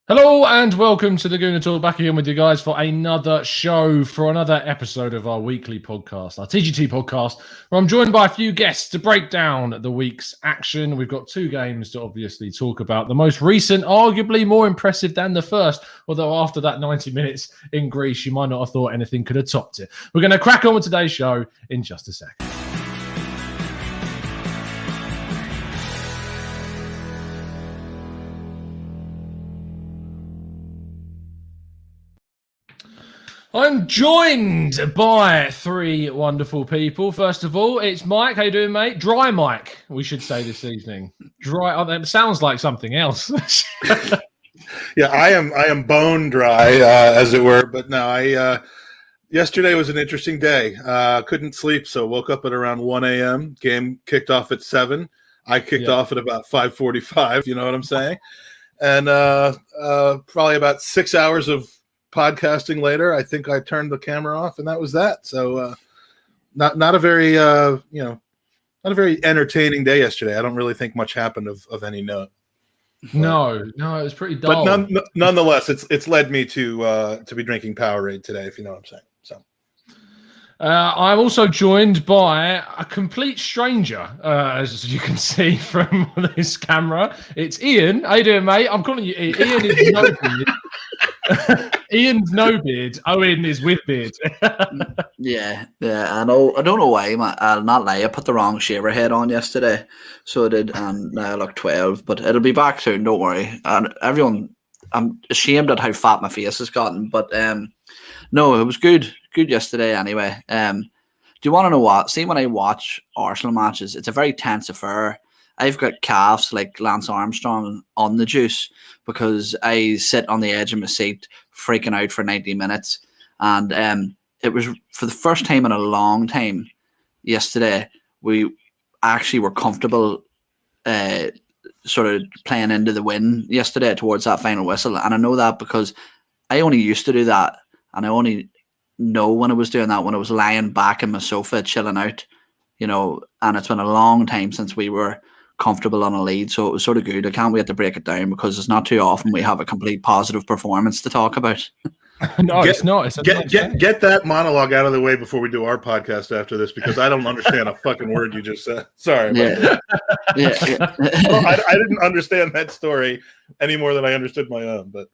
Hello and welcome to the Gooner Talk. Back again with you guys for another show, for another episode of our weekly podcast, our TGT podcast, where I'm joined by a few guests to break down the week's action. We've got two games to obviously talk about. The most recent, arguably more impressive than the first, although after that 90 minutes in Greece, you might not have thought anything could have topped it. We're going to crack on with today's show in just a second. I'm joined by three wonderful people. First of all, it's Mike. How you doing, mate? Dry Mike, we should say this evening. Dry. Oh, that sounds like something else. Yeah, I am bone dry, as it were. But no, yesterday was an interesting day. Couldn't sleep, so woke up at around 1 a.m. Game kicked off at 7. I kicked off at about 5:45. You know what I'm saying? And probably about 6 hours of podcasting later, I think I turned the camera off, and that was that. So not a very not a very entertaining day yesterday. I don't really think much happened of any note. No, it was pretty dull. But nonetheless, it's led me to be drinking Powerade today, if you know what I'm saying. So I'm also joined by a complete stranger, as you can see from this camera. It's Ian. How you doing, mate? I'm calling you Ian. Ian is no beard. Ian's no beard. Owen is with beard. Yeah. I know. I don't know why. I'll not lie. I put the wrong shaver head on yesterday, so I did, and now I look 12. But it'll be back soon. Don't worry. And everyone, I'm ashamed at how fat my face has gotten. But no, it was good. Good yesterday anyway. Do you want to know what? See, when I watch Arsenal matches, it's a very tense affair. I've got calves like Lance Armstrong on the juice because I sit on the edge of my seat freaking out for 90 minutes. And it was for the first time in a long time yesterday, we actually were comfortable sort of playing into the win yesterday towards that final whistle. And I know that because I only used to do that. And I only know when I was doing that, when I was lying back in my sofa, chilling out, and it's been a long time since we were comfortable on a lead, so it was sort of good. I can't wait to break it down because it's not too often we have a complete positive performance to talk about. No, it's not. Get that monologue out of the way before we do our podcast after this, because I don't understand a fucking word you just said. Sorry. Yeah. Well, I didn't understand that story any more than I understood my own, but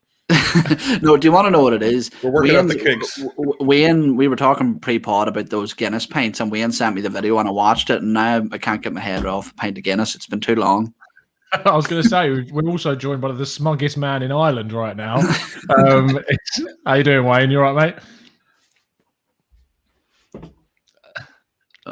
no, do you want to know what it is? We're working out the kinks. We were talking pre-pod about those Guinness pints, and Wayne sent me the video, and I watched it, and now I can't get my head off a pint of Guinness. It's been too long. I was going to say, we're also joined by the smuggest man in Ireland right now. How you doing, Wayne? You all right, mate?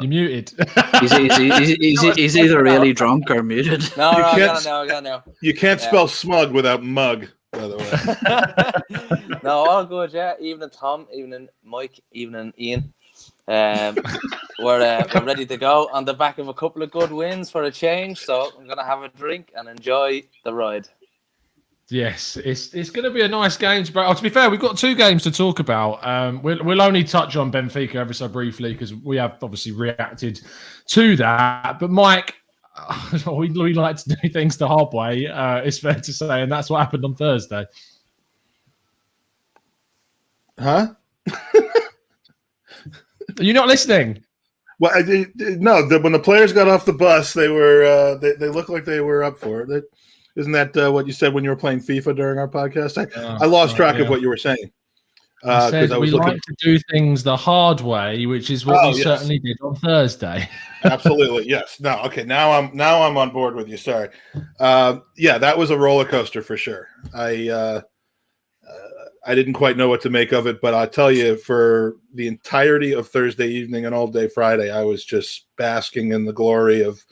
You're muted. He's either really drunk or muted. No, I got it now. You can't spell smug without mug, by the way. No, all good, yeah. Evening, Tom. Evening, Mike. Evening, Ian. We're ready to go on the back of a couple of good wins for a change. So I'm going to have a drink and enjoy the ride. Yes, it's going to be a nice game. To be fair, we've got two games to talk about. We'll only touch on Benfica ever so briefly because we have obviously reacted to that. But Mike, we like to do things the hard way, it's fair to say, and that's what happened on Thursday. Huh? Are you not listening? Well, no. When the players got off the bus, they were they looked like they were up for it. Isn't that what you said when you were playing FIFA during our podcast? I lost track of what you were saying. I said we like to do things the hard way, which is what we certainly did on Thursday. Absolutely, yes. No, okay. Now I'm on board with you. Sorry. Yeah, that was a roller coaster for sure. I didn't quite know what to make of it, but I tell you, for the entirety of Thursday evening and all day Friday, I was just basking in the glory of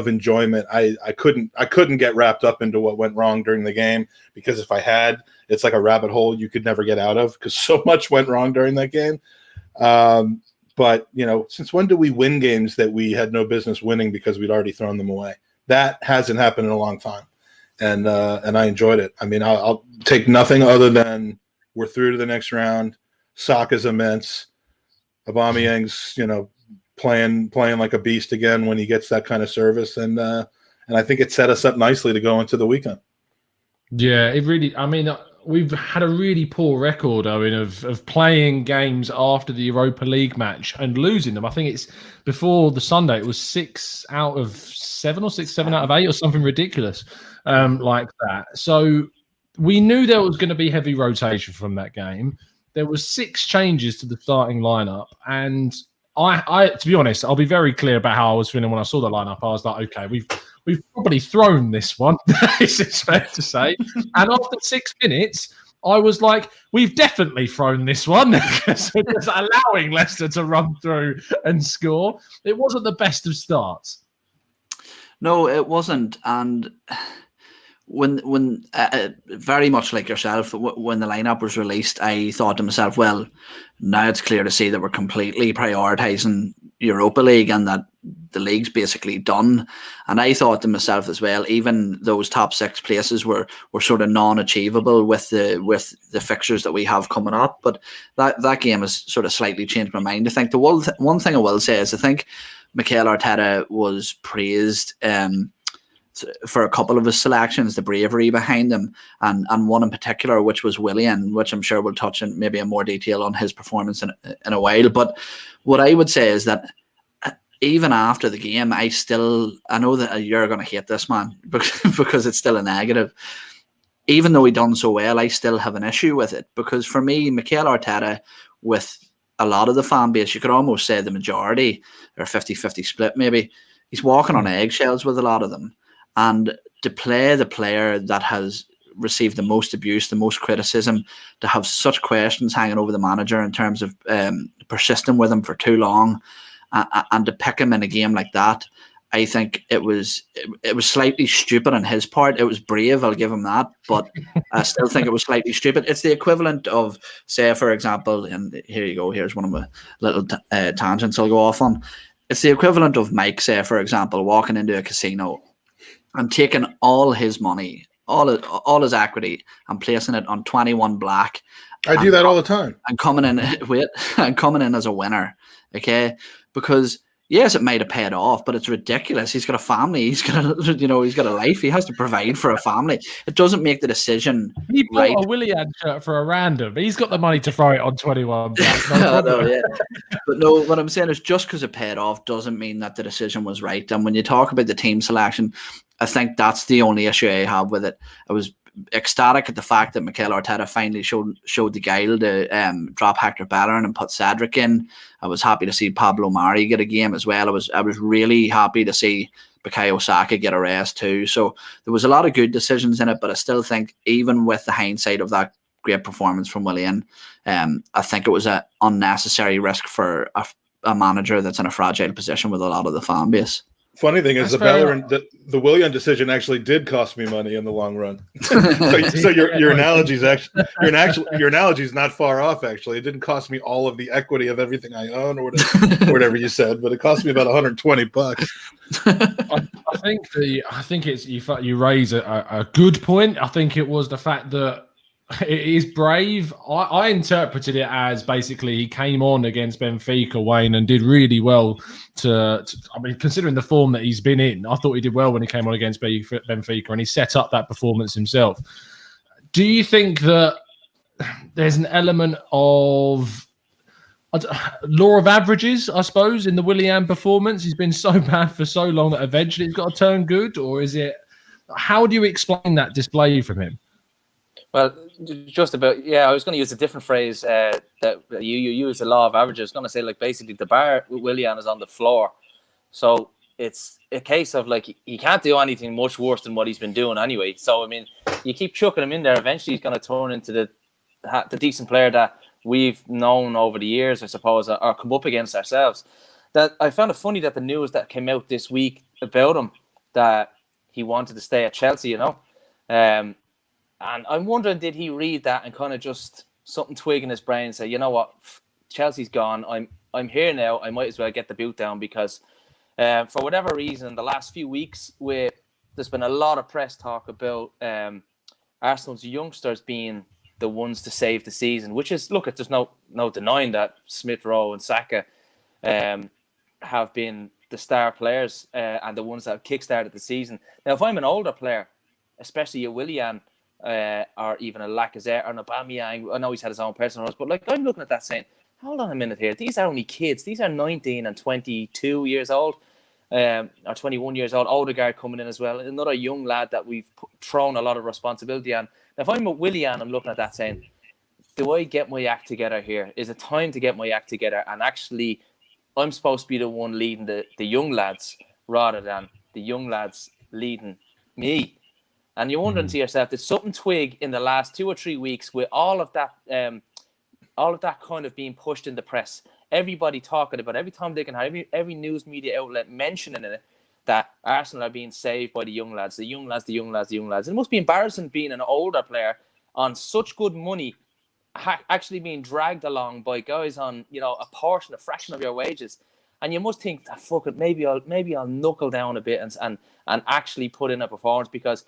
enjoyment. I couldn't get wrapped up into what went wrong during the game, because if I had, it's like a rabbit hole you could never get out of, because so much went wrong during that game. But since when do we win games that we had no business winning because we'd already thrown them away? That hasn't happened in a long time, and I enjoyed it. I mean, I'll take nothing other than we're through to the next round. Saka's immense. Aubameyang's, playing like a beast again when he gets that kind of service, and I think it set us up nicely to go into the weekend. Yeah, it really. I mean, we've had a really poor record, Owen, of playing games after the Europa League match and losing them. I think it's before the Sunday, it was 6 out of 7 or 7 out of 8 or something ridiculous like that. So we knew there was going to be heavy rotation from that game. There was 6 changes to the starting lineup, and I to be honest, I'll be very clear about how I was feeling when I saw the lineup. I was like, okay, we've probably thrown this one. It's fair to say. And after 6 minutes, I was like, we've definitely thrown this one because allowing Leicester to run through and score. It wasn't the best of starts. No, it wasn't. And when very much like yourself, when the lineup was released, I thought to myself, well, now it's clear to see that we're completely prioritising Europa League and that the league's basically done. And I thought to myself as well, even those top 6 places were sort of non-achievable with the fixtures that we have coming up. But that game has sort of slightly changed my mind. I think the one thing I will say is I think Mikel Arteta was praised for a couple of his selections, the bravery behind them, and one in particular, which was Willian, which I'm sure we'll touch in maybe in more detail on his performance in a while. But what I would say is that even after the game, I know that you're going to hate this, man, because it's still a negative. Even though he done so well, I still have an issue with it, because for me, Mikel Arteta, with a lot of the fan base, you could almost say the majority, or 50-50 split maybe, he's walking on eggshells with a lot of them. And to play the player that has received the most abuse, the most criticism, to have such questions hanging over the manager in terms of persisting with him for too long, and to pick him in a game like that, I think it was slightly stupid on his part. It was brave, I'll give him that, but I still think it was slightly stupid. It's the equivalent of, say, for example, and here you go, here's one of my little tangents I'll go off on. It's the equivalent of Mike, say, for example, walking into a casino and taking all his money, all his equity, and placing it on 21 black. I do that all the time. And coming in as a winner, okay? Because yes, it might have paid off, but it's ridiculous. He's got a family. He's got a life. He has to provide for a family. It doesn't make the decision. He bought a Willian shirt for a random. He's got the money to throw it on 21 black. Yeah. But no, what I'm saying is just because it paid off doesn't mean that the decision was right. And when you talk about the team selection, I think that's the only issue I have with it. I was ecstatic at the fact that Mikel Arteta finally showed the guile to drop Hector Bellerin and put Cedric in. I was happy to see Pablo Mari get a game as well. I was really happy to see Bukayo Saka get a rest too. So there was a lot of good decisions in it, but I still think even with the hindsight of that great performance from Willian, I think it was an unnecessary risk for a manager that's in a fragile position with a lot of the fan base. Funny thing is, the Bellerin, the Willian decision actually did cost me money in the long run. so your analogy's your analogy's not far off. Actually, it didn't cost me all of the equity of everything I own, or whatever you said, but it cost me about $120. I think it's you raise a good point. I think it was the fact that it is brave. I interpreted it as basically he came on against Benfica, Wayne, and did really well. I mean, considering the form that he's been in, I thought he did well when he came on against Benfica, and he set up that performance himself. Do you think that there's an element of law of averages, I suppose, in the Willian performance? He's been so bad for so long that eventually it's got to turn good, or is it? How do you explain that display from him? Well, just about, yeah, I was going to use a different phrase that you use, the law of averages. I was going to say, like, basically the bar with Willian is on the floor. So it's a case of, like, he can't do anything much worse than what he's been doing anyway. So, I mean, you keep chucking him in there, eventually he's going to turn into the decent player that we've known over the years, I suppose, or come up against ourselves. That I found it funny that the news that came out this week about him, that he wanted to stay at Chelsea, you know. And I'm wondering, did he read that and kind of just something twig in his brain and say, you know what, Chelsea's gone. I'm here now. I might as well get the boot down because for whatever reason, in the last few weeks, there's been a lot of press talk about Arsenal's youngsters being the ones to save the season, which is, look, there's no denying that Smith Rowe and Saka have been the star players and the ones that have kickstarted the season. Now, if I'm an older player, especially a Willian, or even a Lacazette or an Aubameyang. I know he's had his own personal runs, but like I'm looking at that saying, hold on a minute here. These are only kids. These are 19 and 22 years old, or 21 years old. Odegaard coming in as well. Another young lad that we've thrown a lot of responsibility on. Now, if I'm with Willian, I'm looking at that saying, do I get my act together here? Is it time to get my act together? And actually, I'm supposed to be the one leading the young lads rather than the young lads leading me. And you're wondering to yourself, did something twig in the last 2 or 3 weeks with all of that kind of being pushed in the press, everybody talking about, every time they can have every news media outlet mentioning it, that Arsenal are being saved by the young lads. It must be embarrassing being an older player on such good money, actually being dragged along by guys on, a fraction of your wages. And you must think that, fuck it, maybe I'll knuckle down a bit and actually put in a performance, because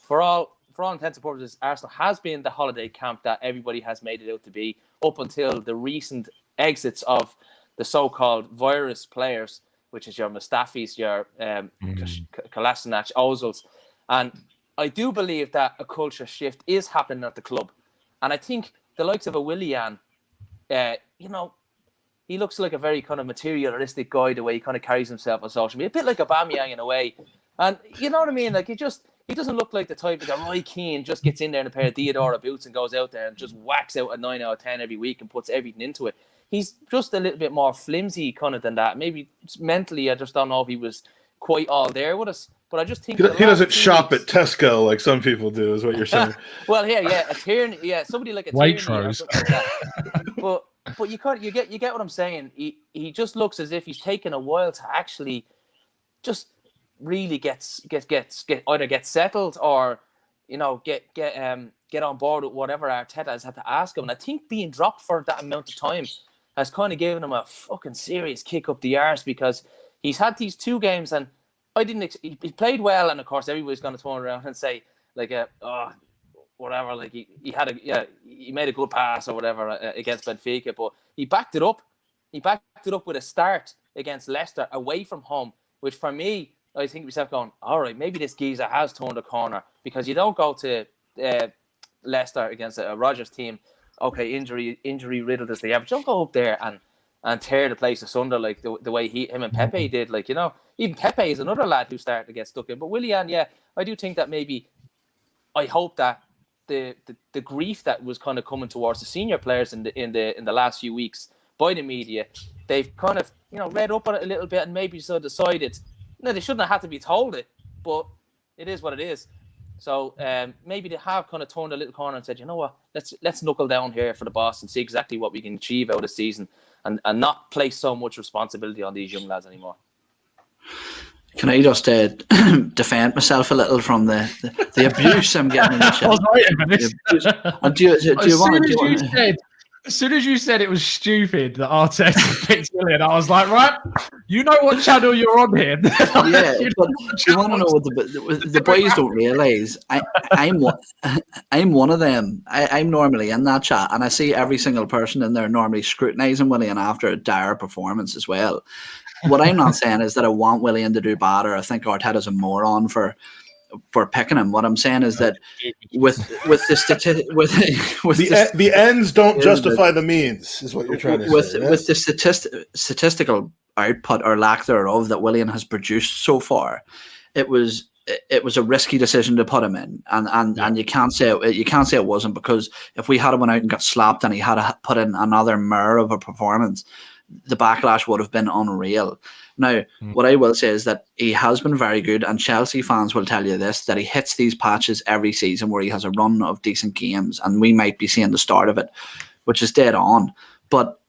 for all intents and purposes, Arsenal has been the holiday camp that everybody has made it out to be up until the recent exits of the so-called virus players, which is your Mustafis, your Kolasinac, Ozils. And I do believe that a culture shift is happening at the club. And I think the likes of a Willian, he looks like a very kind of materialistic guy, the way he kind of carries himself on social media. A bit like Aubameyang in a way. And you know what I mean? Like, he doesn't look like the type of Roy Keane just gets in there in a pair of Diodora boots and goes out there and just whacks out a 9 out of 10 every week and puts everything into it. He's just a little bit more flimsy kind of than that. Maybe mentally, I just don't know if he was quite all there with us. But I just think he doesn't shop at Tesco like some people do, is what you're saying. Well, a Tierney, somebody like a Tierney or something like that. But you get what I'm saying. He just looks as if he's taken a while to actually just really get settled, or get on board with whatever Arteta has had to ask him. And I think being dropped for that amount of time has kind of given him a fucking serious kick up the arse, because he's had these 2 games and he played well, and of course everybody's going to turn around and say like whatever, like he made a good pass or whatever against Benfica, but he backed it up. He backed it up with a start against Leicester away from home, which for me, I think myself going, all right, maybe this geezer has turned a corner, because you don't go to Leicester against a Rodgers team, okay, injury riddled as they are, but you don't go up there and tear the place asunder like the way him and Pepe did. Like, even Pepe is another lad who started to get stuck in. But Willian, I do think that maybe, I hope that the grief that was kind of coming towards the senior players in the last few weeks by the media, they've kind of read up on it a little bit and maybe so decided, they shouldn't have had to be told it, but it is what it is. So maybe they have kind of turned a little corner and said, you know what, let's knuckle down here for the boss and see exactly what we can achieve out of the season, and not place so much responsibility on these young lads anymore. Can I just defend myself a little from the abuse I'm getting in the show? As soon as you said it was stupid that Arteta picked Willian, I was like, right, you know what channel you're on here. Yeah, but you want to know what the boys don't realise? I'm one of them. I'm normally in that chat, and I see every single person in there normally scrutinising Willian after a dire performance as well. What I'm not saying is that I want Willian to do bad, or I think Arteta's a moron for picking him. What I'm saying is that the ends don't justify the means, is what you're trying to say. With the statistical output or lack thereof that Willian has produced so far, it was a risky decision to put him in, and you can't say it wasn't, because if we had him went out and got slapped and he had to put in another mirror of a performance, the backlash would have been unreal. Now, what I will say is that he has been very good, and Chelsea fans will tell you this, that he hits these patches every season where he has a run of decent games, and we might be seeing the start of it, which is dead on. But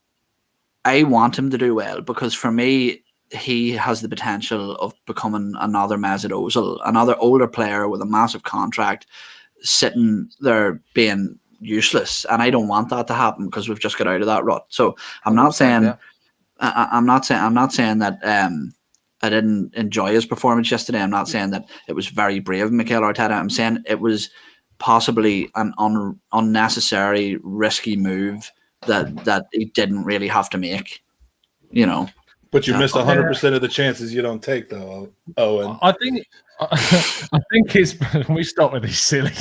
I want him to do well, because for me, he has the potential of becoming another Mesut Ozil, another older player with a massive contract sitting there being useless, and I don't want that to happen, because we've just got out of that rut. So I'm not saying that I didn't enjoy his performance yesterday. I'm not saying that it was very brave of Mikel Arteta. I'm saying it was possibly an unnecessary risky move that he didn't really have to make. But you missed 100% of the chances you don't take, though, Owen. I think it's we stop with these silly.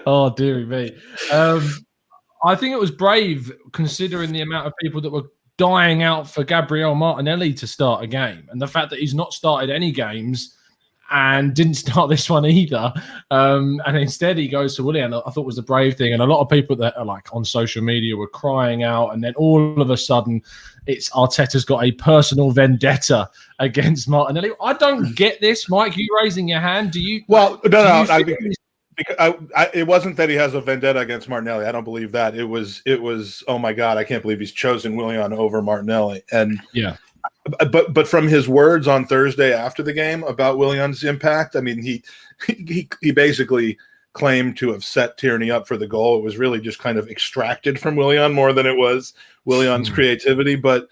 Oh dearie me. I think it was brave considering the amount of people that were dying out for Gabriel Martinelli to start a game, and the fact that he's not started any games and didn't start this one either. And instead he goes to Willian. I thought was the brave thing. And a lot of people that are like on social media were crying out. And then all of a sudden it's Arteta's got a personal vendetta against Martinelli. I don't get this, Mike. You raising your hand. Do you? Well, no. It wasn't that he has a vendetta against Martinelli. I don't believe that. It was, oh my God, I can't believe he's chosen Willian over Martinelli. And yeah. But from his words on Thursday after the game about Willian's impact, I mean, he basically claimed to have set Tierney up for the goal. It was really just kind of extracted from Willian more than it was Willian's creativity. But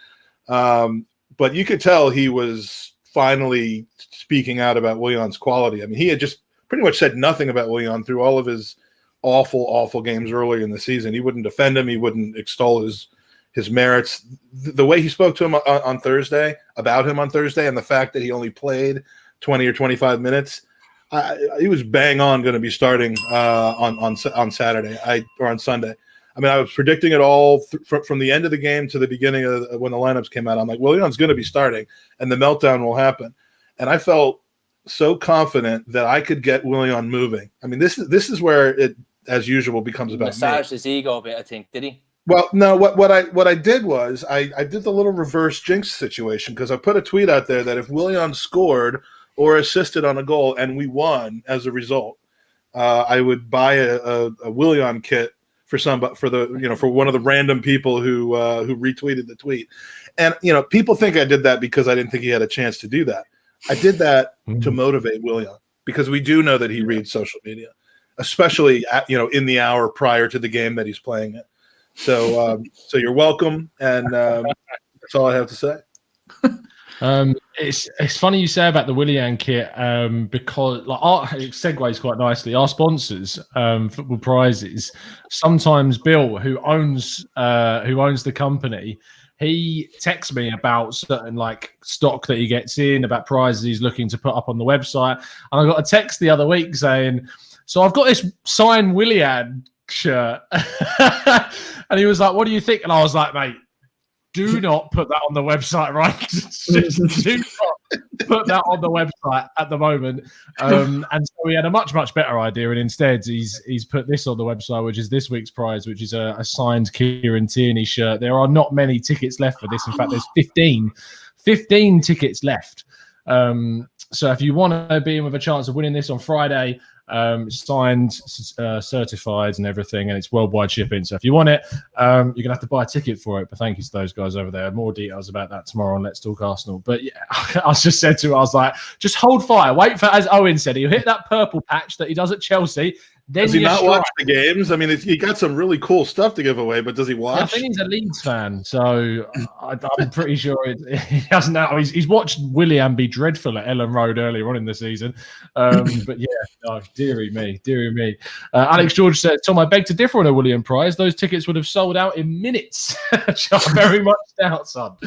you could tell he was finally speaking out about Willian's quality. I mean, he had just pretty much said nothing about Willian through all of his awful games earlier in the season. He wouldn't defend him. He wouldn't extol his merits. The way he spoke to him on Thursday, about him on Thursday, and the fact that he only played 20 or 25 minutes, he was bang on going to be starting on Saturday or on Sunday. I mean, I was predicting it all from the end of the game to the beginning of when the lineups came out. I'm like, Willian's going to be starting, and the meltdown will happen. And I felt so confident that I could get Willian moving. I mean, this is where it, as usual, becomes about massaged his ego a bit. I think, did he? Well, no. What I did was I did the little reverse jinx situation, because I put a tweet out there that if Willian scored or assisted on a goal and we won as a result, I would buy a Willian kit for one of the random people who retweeted the tweet. And people think I did that because I didn't think he had a chance to do that. I did that to motivate Willian, because we do know that he reads social media, especially in the hour prior to the game that he's playing it. So you're welcome, and that's all I have to say. It's funny you say about the Willian kit, because it segues quite nicely. Our sponsors, Football Prizes, sometimes Bill, who owns the company, he texts me about certain stock that he gets in, about prizes he's looking to put up on the website. And I got a text the other week saying, "So I've got this signed Willian shirt," and he was like, "What do you think?" And I was like, "Mate, do not put that on the website, right? Just do not put that on the website at the moment." And so we had a much better idea, and instead he's put this on the website, which is this week's prize, which is a signed Kieran Tierney shirt. There are not many tickets left for this. In fact, there's 15 tickets left. So if you want to be in with a chance of winning this on Friday, signed, certified and everything, and it's worldwide shipping. So if you want it, you're gonna have to buy a ticket for it. But thank you to those guys over there. More details about that tomorrow on Let's Talk Arsenal. But yeah, I just said to him, I was like, just hold fire, wait for, as Owen said, he'll hit that purple patch that he does at Chelsea. Then does he not watch the games? I mean, he got some really cool stuff to give away, but does he watch? I think he's a Leeds fan, so I'm pretty sure he hasn't. Now he's watched Willian be dreadful at Ellen Road earlier on in the season. But yeah, no, dearie me. Alex George said, "Tom, I beg to differ on a Willian prize. Those tickets would have sold out in minutes." I very much doubt, son.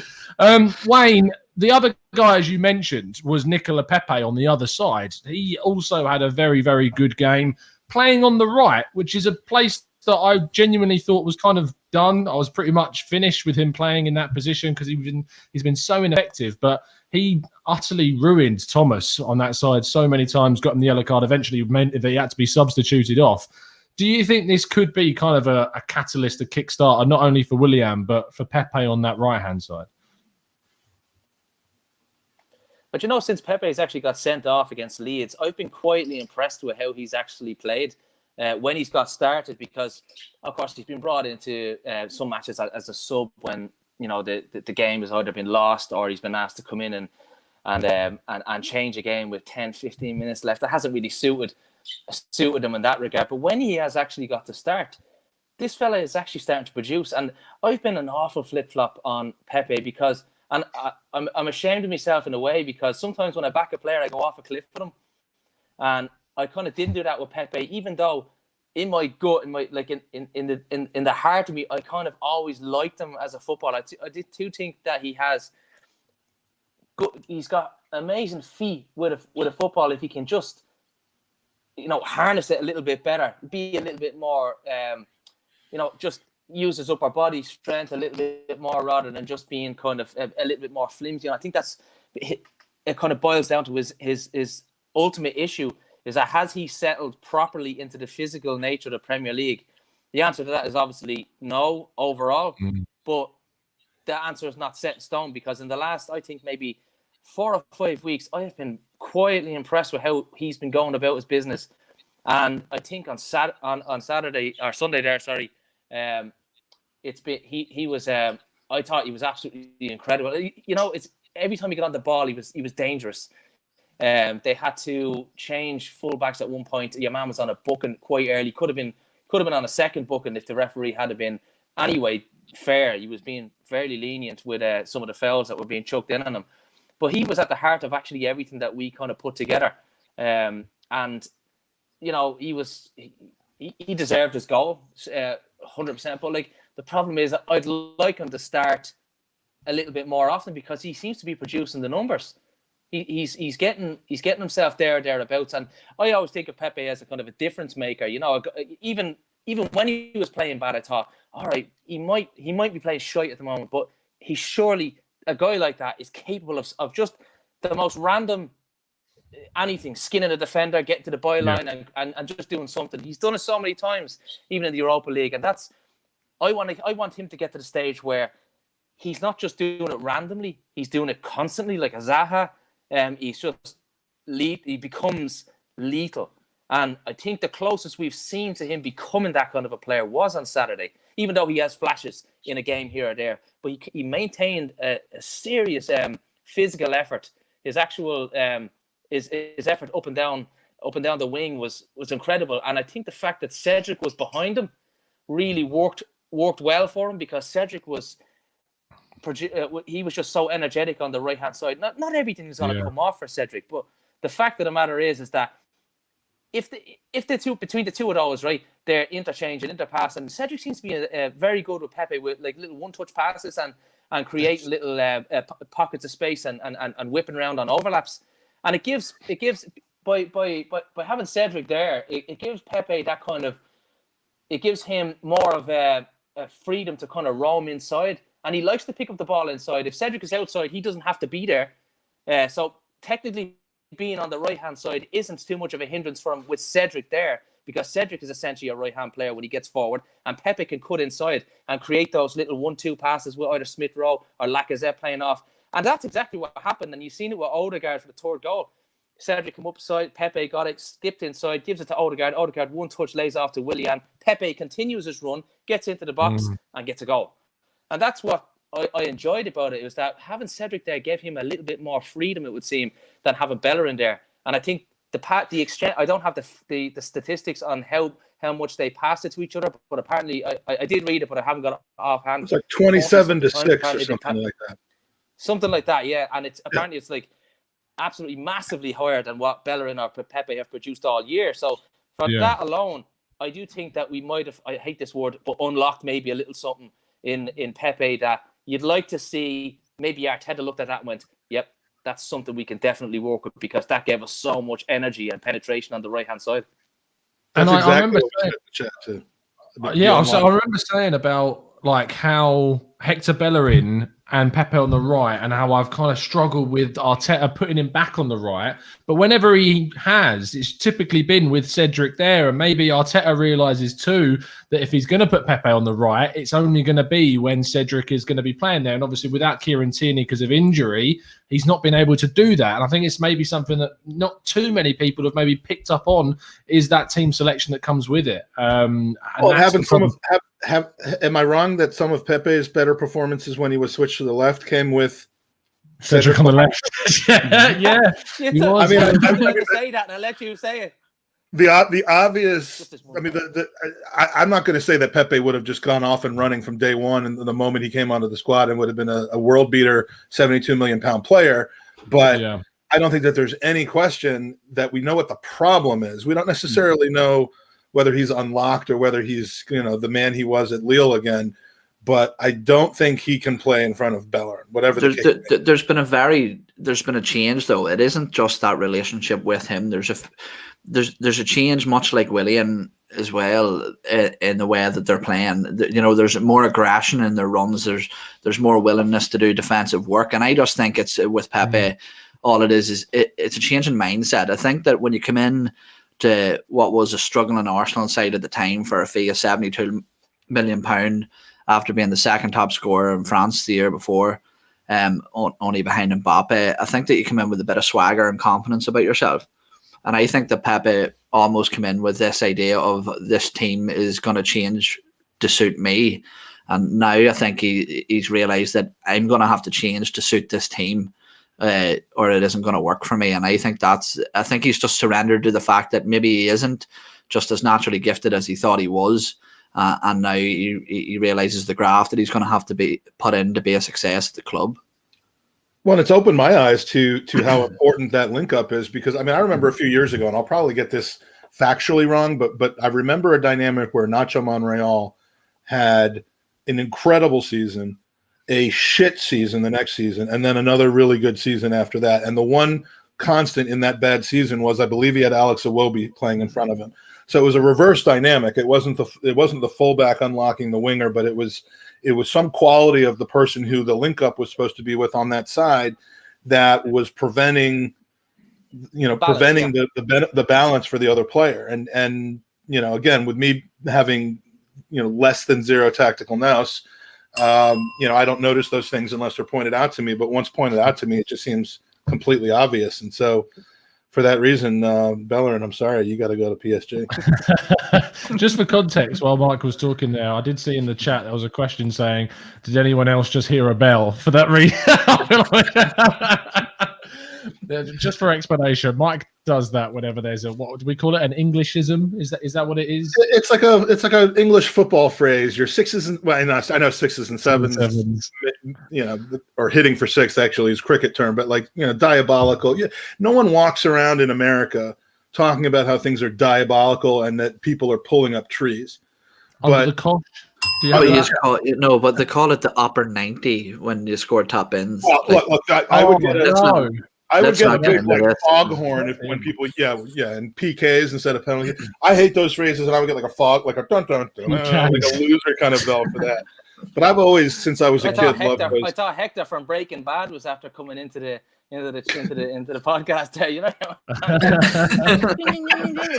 Wayne, the other guy, as you mentioned, was Nicola Pepe on the other side. He also had a very, very good game, playing on the right, which is a place that I genuinely thought was kind of done. I was pretty much finished with him playing in that position because he's been so ineffective. But he utterly ruined Thomas on that side so many times, got him the yellow card, eventually meant that he had to be substituted off. Do you think this could be kind of a catalyst, a kickstarter, not only for Willian, but for Pepe on that right-hand side? But since Pepe's actually got sent off against Leeds, I've been quietly impressed with how he's actually played when he's got started, because, of course, he's been brought into some matches as a sub when, the game has either been lost or he's been asked to come in and change a game with 10, 15 minutes left. That hasn't really suited him in that regard. But when he has actually got to start, this fella is actually starting to produce. And I've been an awful flip-flop on Pepe because... And I'm ashamed of myself in a way, because sometimes when I back a player, I go off a cliff with him. And I kind of didn't do that with Pepe, even though in my gut, in the heart of me, I kind of always liked him as a footballer. I do think that he has got amazing feet with a football if he can just, harness it a little bit better, be a little bit more, just use his upper body strength a little bit more rather than just being kind of a little bit more flimsy. And I think it kind of boils down to his ultimate issue is that has he settled properly into the physical nature of the Premier League? The answer to that is obviously no overall, but the answer is not set in stone because in the last, I think maybe 4 or 5 weeks, I have been quietly impressed with how he's been going about his business. And I think on Saturday or Sunday there, he was. I thought he was absolutely incredible. It's every time he got on the ball, he was dangerous. They had to change fullbacks at one point. Your man was on a booking quite early. Could have been on a second booking if the referee had been anyway fair. He was being fairly lenient with some of the fouls that were being chucked in on him. But he was at the heart of actually everything that we kind of put together. And he deserved his goal 100%. But the problem is I'd like him to start a little bit more often because he seems to be producing the numbers. He's getting himself thereabouts, and I always think of Pepe as a kind of a difference maker. Even when he was playing bad, I thought, all right, he might be playing shite at the moment, but he's surely a guy like that is capable of just the most random anything, skinning a defender, getting to the byline, and just doing something. He's done it so many times, even in the Europa League, and that's I want him to get to the stage where he's not just doing it randomly; he's doing it constantly, like a Zaha. He's just he becomes lethal. And I think the closest we've seen to him becoming that kind of a player was on Saturday, even though he has flashes in a game here or there. But he maintained a serious physical effort. His actual his effort up and down the wing was incredible. And I think the fact that Cedric was behind him really worked well for him because Cedric was he was just so energetic on the right hand side. Not everything is going to come off for Cedric, but the fact of the matter is that if the two between the two of those, right, they're interchange and interpass, and Cedric seems to be very good with Pepe with little one-touch passes and creating little pockets of space and whipping around on overlaps, and it gives by having Cedric there, it gives Pepe that kind of, it gives him more of a freedom to kind of roam inside. And he likes to pick up the ball inside. If Cedric is outside, he doesn't have to be there. So technically, being on the right-hand side isn't too much of a hindrance for him with Cedric there, because Cedric is essentially a right-hand player when he gets forward, and Pepe can cut inside and create those little 1-2 passes with either Smith Rowe or Lacazette playing off. And that's exactly what happened. And you've seen it with Odegaard for the third goal. Cedric come up side, Pepe got it, skipped inside, gives it to Odegaard. Odegaard one touch, lays off to Willian. Pepe continues his run, gets into the box and gets a goal. And that's what I enjoyed about it, was that having Cedric there gave him a little bit more freedom, it would seem, than having Bellerin there. And I think the exchange, I don't have the statistics on how much they passed it to each other, but apparently I did read it, but I haven't got it offhand. It's like 27-6 or something like that. Something like that, yeah. And it's apparently it's like absolutely massively higher than what Bellerin or Pepe have produced all year. So for that alone, I do think that we might have, I hate this word, but unlocked maybe a little something in Pepe that you'd like to see. Maybe Arteta looked at that and went, yep, that's something we can definitely work with, because that gave us so much energy and penetration on the right-hand side. And I remember saying, I remember saying about like how Hector Bellerin and Pepe on the right, and how I've kind of struggled with Arteta putting him back on the right. But whenever he has, it's typically been with Cedric there. And maybe Arteta realises too that if he's going to put Pepe on the right, it's only going to be when Cedric is going to be playing there. And obviously without Kieran Tierney because of injury, he's not been able to do that. And I think it's maybe something that not too many people have maybe picked up on, is that team selection that comes with it. Am I wrong that some of Pepe's better performances when he was switched to the left came with Cedric on the left? yeah. I mean, I'm going to say that, and I'll let you say it. The obvious. I mean, I'm not going to say that Pepe would have just gone off and running from day one, and the moment he came onto the squad, and would have been a world beater, 72 million pound player. But I don't think that there's any question that we know what the problem is. We don't necessarily know whether he's unlocked or whether he's, the man he was at Lille again. But I don't think he can play in front of Bellerin, whatever the case. There's been a very there's been a change though. It isn't just that relationship with him. There's a change, much like Willian as well, in the way that they're playing. There's more aggression in their runs. There's more willingness to do defensive work, and I just think it's with Pepe. All it is it's a change in mindset. I think that when you come in to what was a struggling Arsenal side at the time for a fee of £72 million after being the second top scorer in France the year before, only behind Mbappe, I think that you come in with a bit of swagger and confidence about yourself. And I think that Pepe almost came in with this idea of this team is going to change to suit me. And now I think he's realised that I'm going to have to change to suit this team, or it isn't going to work for me. And I think he's just surrendered to the fact that maybe he isn't just as naturally gifted as he thought he was. And now he realises the graft that he's going to have to be put in to be a success at the club. Well, it's opened my eyes to how important that link up is, because I remember a few years ago, and I'll probably get this factually wrong, but I remember a dynamic where Nacho Monreal had an incredible season, a shit season the next season, and then another really good season after that. And the one constant in that bad season was, I believe, he had Alex Iwobi playing in front of him. So it was a reverse dynamic. It wasn't the fullback unlocking the winger, but it was some quality of the person who the link up was supposed to be with on that side that was preventing the balance for the other player. And again, with me having less than zero tactical nous, I don't notice those things unless they're pointed out to me. But once pointed out to me, it just seems completely obvious. And so, for that reason, Bellerin, I'm sorry, you got to go to PSG. Just for context, while Mike was talking there, I did see in the chat there was a question saying, "Did anyone else just hear a bell?" For that reason, just for explanation, Mike does that whenever there's what do we call it? An Englishism? Is that what it is? It's like a English football phrase. Your sixes and I know sixes and sevens. Or hitting for six actually is a cricket term, but diabolical. Yeah, no one walks around in America talking about how things are diabolical and that people are pulling up trees. But the coach. But they call it the upper 90 when you score top ends. Well, look, I would get a big foghorn when people, and PKs instead of penalty. I hate those phrases, and I would get like a fog, like a dun dun dun, like a loser kind of bell for that. But I've always, since I was a kid, loved those. I thought Hector from Breaking Bad was after coming into the podcast there.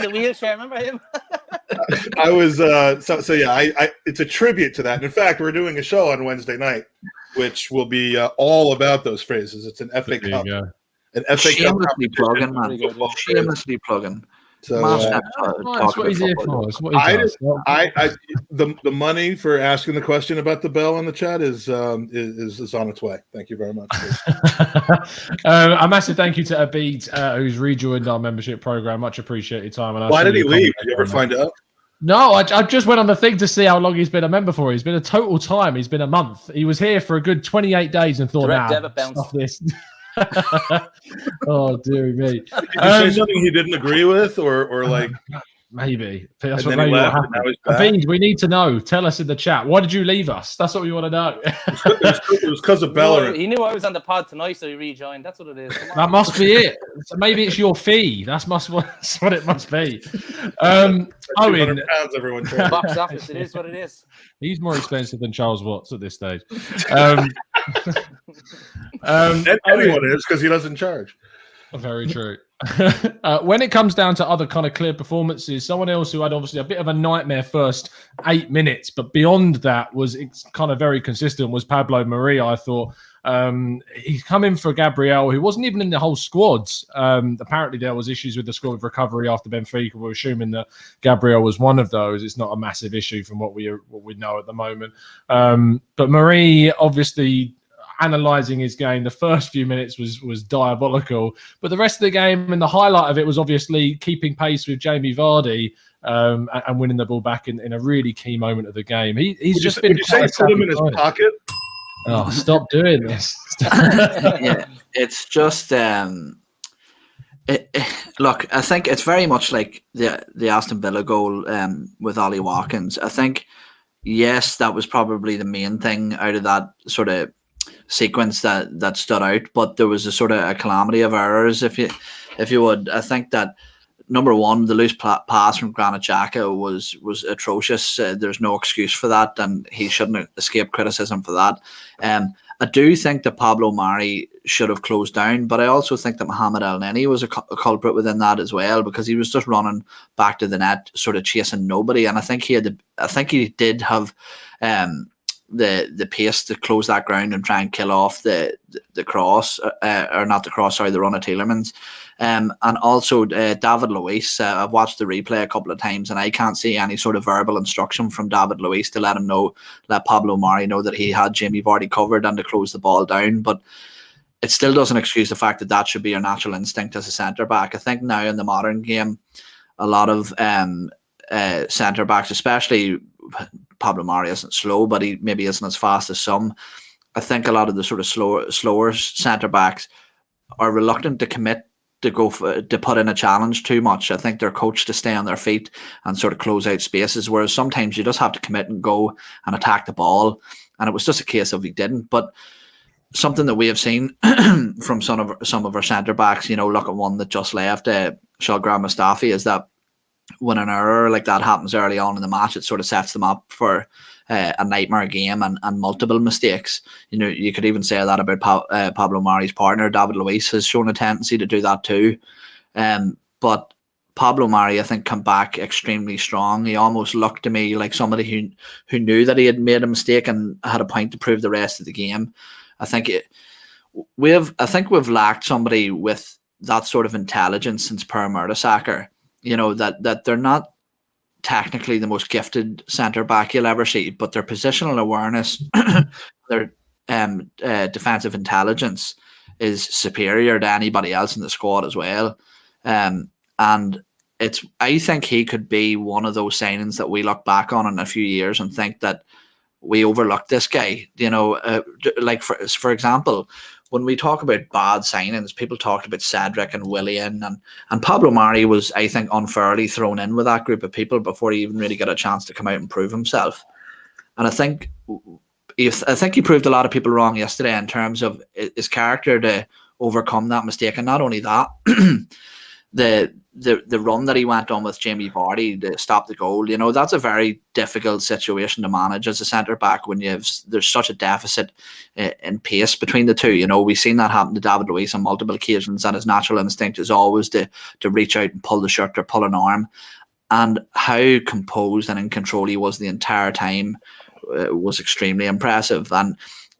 The wheelchair. Remember him? I was it's a tribute to that. And in fact, we're doing a show on Wednesday night, which will be all about those phrases. It's an FA Cup. An FA Shamelessly plugging, man. Shamelessly plugging. So that's what he's here for. The money for asking the question about the bell in the chat is on its way. Thank you very much. A massive thank you to Abid, who's rejoined our membership program. Much appreciated time. And why did he leave? Did you ever find out? No, I just went on the thing to see how long he's been a member for. He's been a total time. He's been a month. He was here for a good 28 days and thought, stop this. Oh dear me! Did you say something he didn't agree with, or like maybe that's what maybe what happened? Abid, we need to know. Tell us in the chat. Why did you leave us? That's what we want to know. It was because of Bellerin. He knew I was on the pod tonight, so he rejoined. That's what it is. That must be it. So maybe it's your fee. That's what it must be. Owen, everyone. Box office. It is what it is. He's more expensive than Charles Watts at this stage. Anyone is, because he doesn't charge. Very true. When it comes down to other kind of clear performances, someone else who had obviously a bit of a nightmare first 8 minutes, but beyond that was kind of very consistent, was Pablo Maria. I thought he's come in for Gabriel, who wasn't even in the whole squad. Apparently there was issues with the squad recovery after Benfica. We're assuming that Gabriel was one of those. It's not a massive issue from what we know at the moment. But Marie, obviously, analysing his game, the first few minutes was diabolical, but the rest of the game and the highlight of it was obviously keeping pace with Jamie Vardy and winning the ball back in a really key moment of the game. He's just been. Would you say put him in his pocket? Oh, stop doing this! Yeah, it's just. Look, I think it's very much like the Aston Villa goal with Ollie Watkins. I think, yes, that was probably the main thing out of that sort of sequence that stood out, but there was a sort of a calamity of errors, if you would. I think that number one, the loose pass from Granit Xhaka was atrocious. There's no excuse for that, and he shouldn't escape criticism for that. I do think that Pablo Mari should have closed down, but I also think that Mohamed El Neni was a culprit within that as well, because he was just running back to the net, sort of chasing nobody. And I think he did have the pace to close that ground and try and kill off the cross, or not the cross, sorry, the run of Tielemans. And also David Luiz. I've watched the replay a couple of times, and I can't see any sort of verbal instruction from David Luiz to let Pablo Mari know that he had Jamie Vardy covered and to close the ball down. But it still doesn't excuse the fact that should be your natural instinct as a centre back. I think now in the modern game, a lot of centre backs, especially Pablo Mari, isn't slow, but he maybe isn't as fast as some. I think a lot of the sort of slower centre backs are reluctant to commit to put in a challenge too much. I think they're coached to stay on their feet and sort of close out spaces, whereas sometimes you just have to commit and go and attack the ball. And it was just a case of he didn't. But something that we have seen from some of our centre backs, look at one that just left, Shulgram Mustafi, is that when an error like that happens early on in the match, it sort of sets them up for a nightmare game and multiple mistakes. You could even say that about Pablo Mari's partner, David Luiz, has shown a tendency to do that too. But Pablo Mari, I think, come back extremely strong. He almost looked to me like somebody who knew that he had made a mistake and had a point to prove the rest of the game. I think we've lacked somebody with that sort of intelligence since Per Mertesacker. That they're not technically the most gifted centre back you'll ever see, but their positional awareness, their defensive intelligence is superior to anybody else in the squad as well. And I think he could be one of those signings that we look back on in a few years and think that we overlooked this guy. Like for example, when we talk about bad signings, people talked about Cedric and Willian, and Pablo Mari was, I think, unfairly thrown in with that group of people before he even really got a chance to come out and prove himself. And I think he proved a lot of people wrong yesterday in terms of his character to overcome that mistake. And not only that, the run that he went on with Jamie Vardy to stop the goal, that's a very difficult situation to manage as a centre back when there's such a deficit in pace between the two. We've seen that happen to David Luiz on multiple occasions, and his natural instinct is always to reach out and pull the shirt or pull an arm. And how composed and in control he was the entire time was extremely impressive. And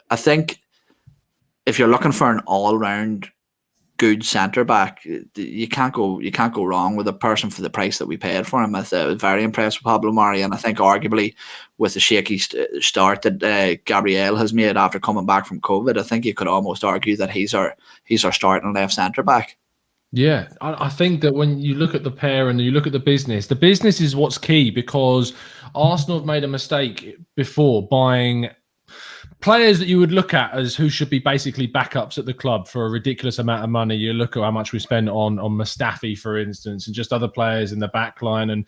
I think if you're looking for an all-round good centre back, you can't go wrong with a person for the price that we paid for him. I was very impressed with Pablo Mari, and I think arguably with the shaky start that Gabriel has made after coming back from COVID, I think you could almost argue that he's our starting left centre back. Yeah, I think that when you look at the pair and you look at the business is what's key, because Arsenal have made a mistake before buying players that you would look at as who should be basically backups at the club for a ridiculous amount of money. You look at how much we spend on Mustafi, for instance, and just other players in the back line. And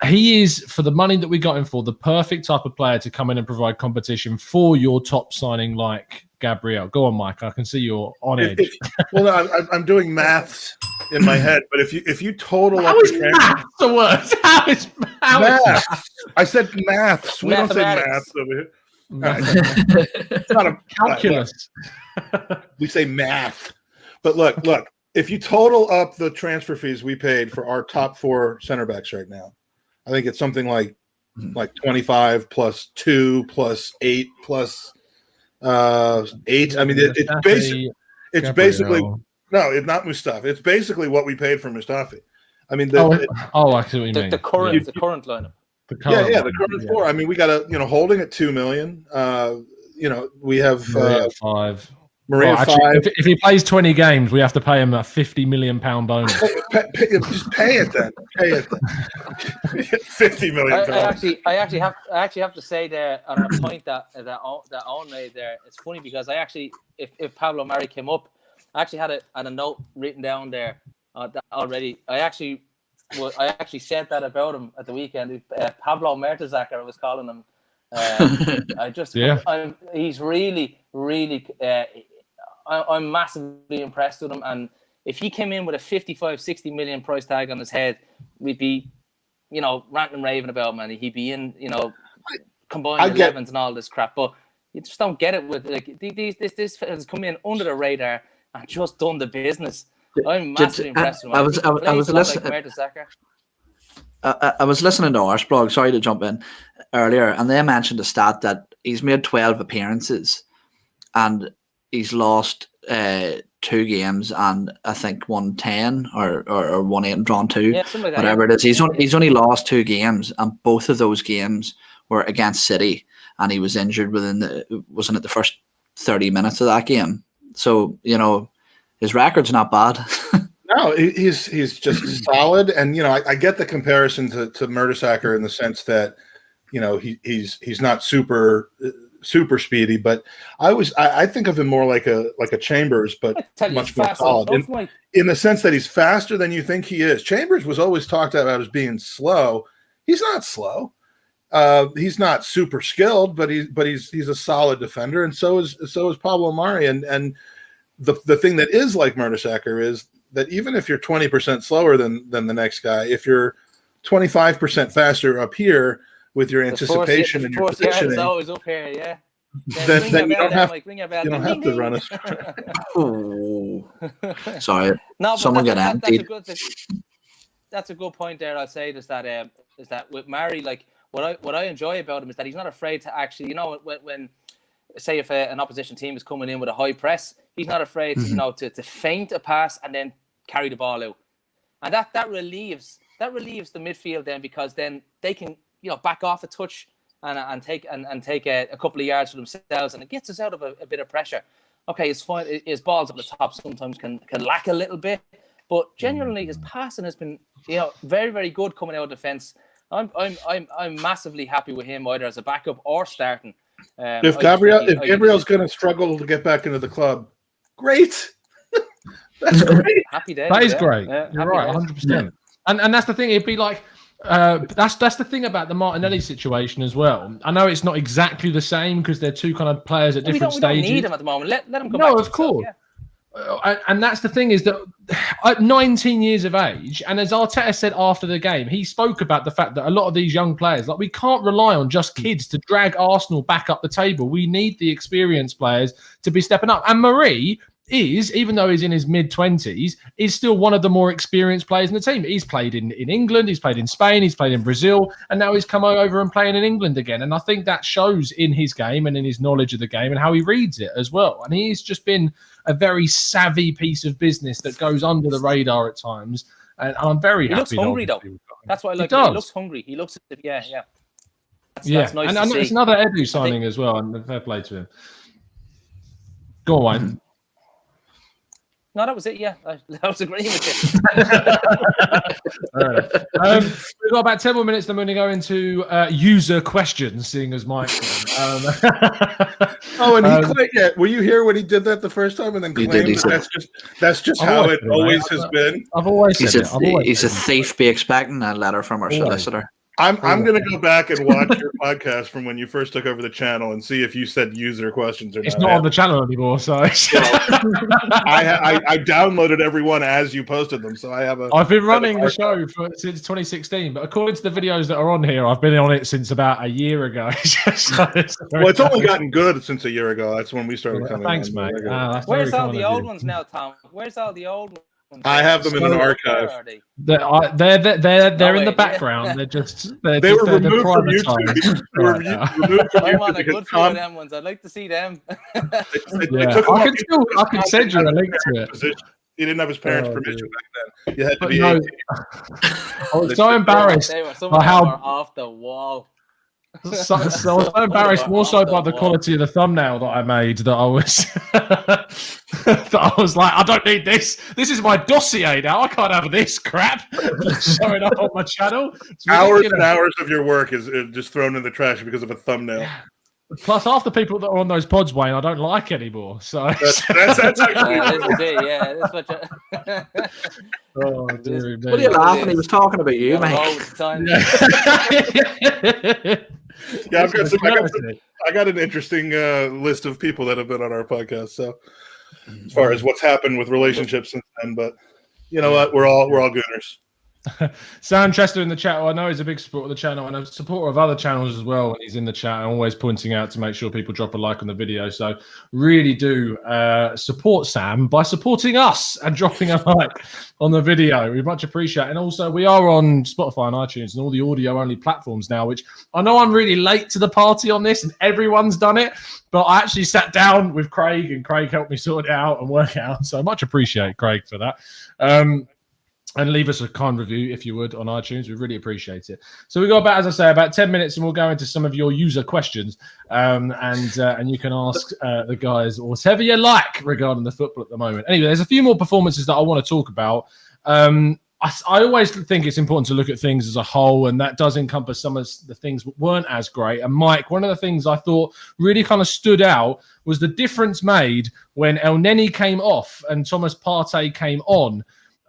he is, for the money that we got him for, the perfect type of player to come in and provide competition for your top signing like Gabriel. Go on, Mike. I can see you're on edge. Well, no, I'm doing maths in my head, but if you total up maths the word? How is math? I said maths. We don't say maths over here. It's not a calculus. We say math. But look, if you total up the transfer fees we paid for our top four center backs right now, I think it's something like 25 plus 2 plus 8 plus 8. I mean, it's basically no, it's not Mustafi. It's basically what we paid for Mustafi. I mean, I see what you mean. The current lineup. The current four. I mean, we got Holding at $2 million. We have $5. Maria actually, $5. If he plays 20 games, we have to pay him a £50 million bonus. Just pay it then. Pay it. $50 million. I actually have to say there on a point that Owen made there. It's funny because I actually, if Pablo Mari came up, I actually had a note written down there already. I actually said that about him at the weekend. Pablo Mertesacker, I was calling him He's really, really. I'm massively impressed with him, and if he came in with a 55-60 million price tag on his head, we'd be, ranting and raving about him, and he'd be in, combined 11s and all this crap. But you just don't get it with this has come in under the radar and just done the business. I'm massively impressed with him. I was listening to Arseblog, sorry to jump in earlier, and they mentioned a stat that he's made 12 appearances and he's lost 2 games and I think won 10 or won 8 and drawn 2, whatever it is. He's only lost 2 games, and both of those games were against City, and he was injured wasn't it the first 30 minutes of that game? So, his record's not bad. No, he's just solid, and I get the comparison to Mertesacker in the sense that he's not super speedy, but I think of him more like a Chambers, but much more solid in the sense that he's faster than you think he is. Chambers was always talked about as being slow. He's not slow. He's not super skilled, but he's a solid defender, and so is Pablo Mari. And the thing that is like Mertesacker is that even if you're 20% slower than the next guy, if you're 25% faster up here with your anticipation and your positioning, it's always up here, yeah. Then you don't have to run us. Oh, sorry. No, someone got emptied. That's a good point there. I'd say is that with Mari, like what I enjoy about him is that he's not afraid to actually, when say if an opposition team is coming in with a high press, he's not afraid to feint a pass and then carry the ball out, and that relieves the midfield then, because then they can back off a touch and take a couple of yards for themselves, and it gets us out of a bit of pressure. Okay, it's fine. His balls at the top sometimes can lack a little bit, but genuinely his passing has been very, very good coming out of defence. I'm massively happy with him either as a backup or starting. If Gabriel's going to struggle to get back into the club, great. That's great. Happy day. That is great. Yeah, you're right, 100%. And that's the thing. It'd be like that's the thing about the Martinelli situation as well. I know it's not exactly the same because they're two kind of players at different stages. We don't need them at the moment. Let them come back. No, of course. And that's the thing, is that at 19 years of age, and as Arteta said after the game, he spoke about the fact that a lot of these young players, we can't rely on just kids to drag Arsenal back up the table. We need the experienced players to be stepping up. And Marie is, even though he's in his mid-20s, is still one of the more experienced players in the team. He's played in England, he's played in Spain, he's played in Brazil, and now he's come over and playing in England again. And I think that shows in his game and in his knowledge of the game and how he reads it as well. And he's just been a very savvy piece of business that goes under the radar at times. And I'm very happy. He looks hungry, though. That's why I like him. He looks hungry. He looks, yeah. That's nice to see. It's another Edu signing as well, and fair play to him. Go on, Wayne. No, that was it. Yeah, I was agreeing with you. We've got about 10 more minutes. Then we're going to go into user questions, seeing as Mike. And he claimed, were you here when he did that the first time, and then claimed that's just how it always has been? I've always said it. He's a thief. Be expecting a letter from our solicitor. I'm going to go back and watch your podcast from when you first took over the channel and see if you said user questions or not. It's not on the channel anymore, so I downloaded every one as you posted them, so I have I've been running the show since 2016, but according to the videos that are on here, I've been on it since about a year ago. It's only gotten good since a year ago. That's when we started coming. Thanks, mate. Where's all the old ones now, Tom? Where's all the old ones? I have them in an archive. They're in the background. They were removed from YouTube. I'm on a good few of them ones. I'd like to see them. I can send you a link to it. He didn't have his parents' permission back then. You had to be 18. I was so embarrassed by how off the wall. So I was so embarrassed, more so by the quality of the thumbnail that I made, that I was like, I don't need this. This is my dossier now. I can't have this crap showing up on my channel. Hours and hours of your work is just thrown in the trash because of a thumbnail. Plus, half the people that are on those pods, Wayne, I don't like anymore. So that's actually oh, dear me. What are you laughing? He was talking about you, mate. Yeah, I got an interesting list of people that have been on our podcast. So as far as what's happened with relationships since then, but you know what, we're all gooners. Sam Chester in the chat. Well, I know he's a big supporter of the channel and a supporter of other channels as well. When he's in the chat and always pointing out to make sure people drop a like on the video. So really do support Sam by supporting us and dropping a like on the video. We much appreciate it. And also we are on Spotify and iTunes and all the audio only platforms now, which I know I'm really late to the party on this and everyone's done it, but I actually sat down with Craig and Craig helped me sort it out and work it out. So much appreciate Craig for that. And leave us a kind review, if you would, on iTunes. We really appreciate it. So we've got about, as I say, about 10 minutes, and we'll go into some of your user questions. And you can ask the guys whatever you like regarding the football at the moment. Anyway, there's a few more performances that I want to talk about. I always think it's important to look at things as a whole, and that does encompass some of the things that weren't as great. And Mike, one of the things I thought really kind of stood out was the difference made when El Neni came off and Thomas Partey came on.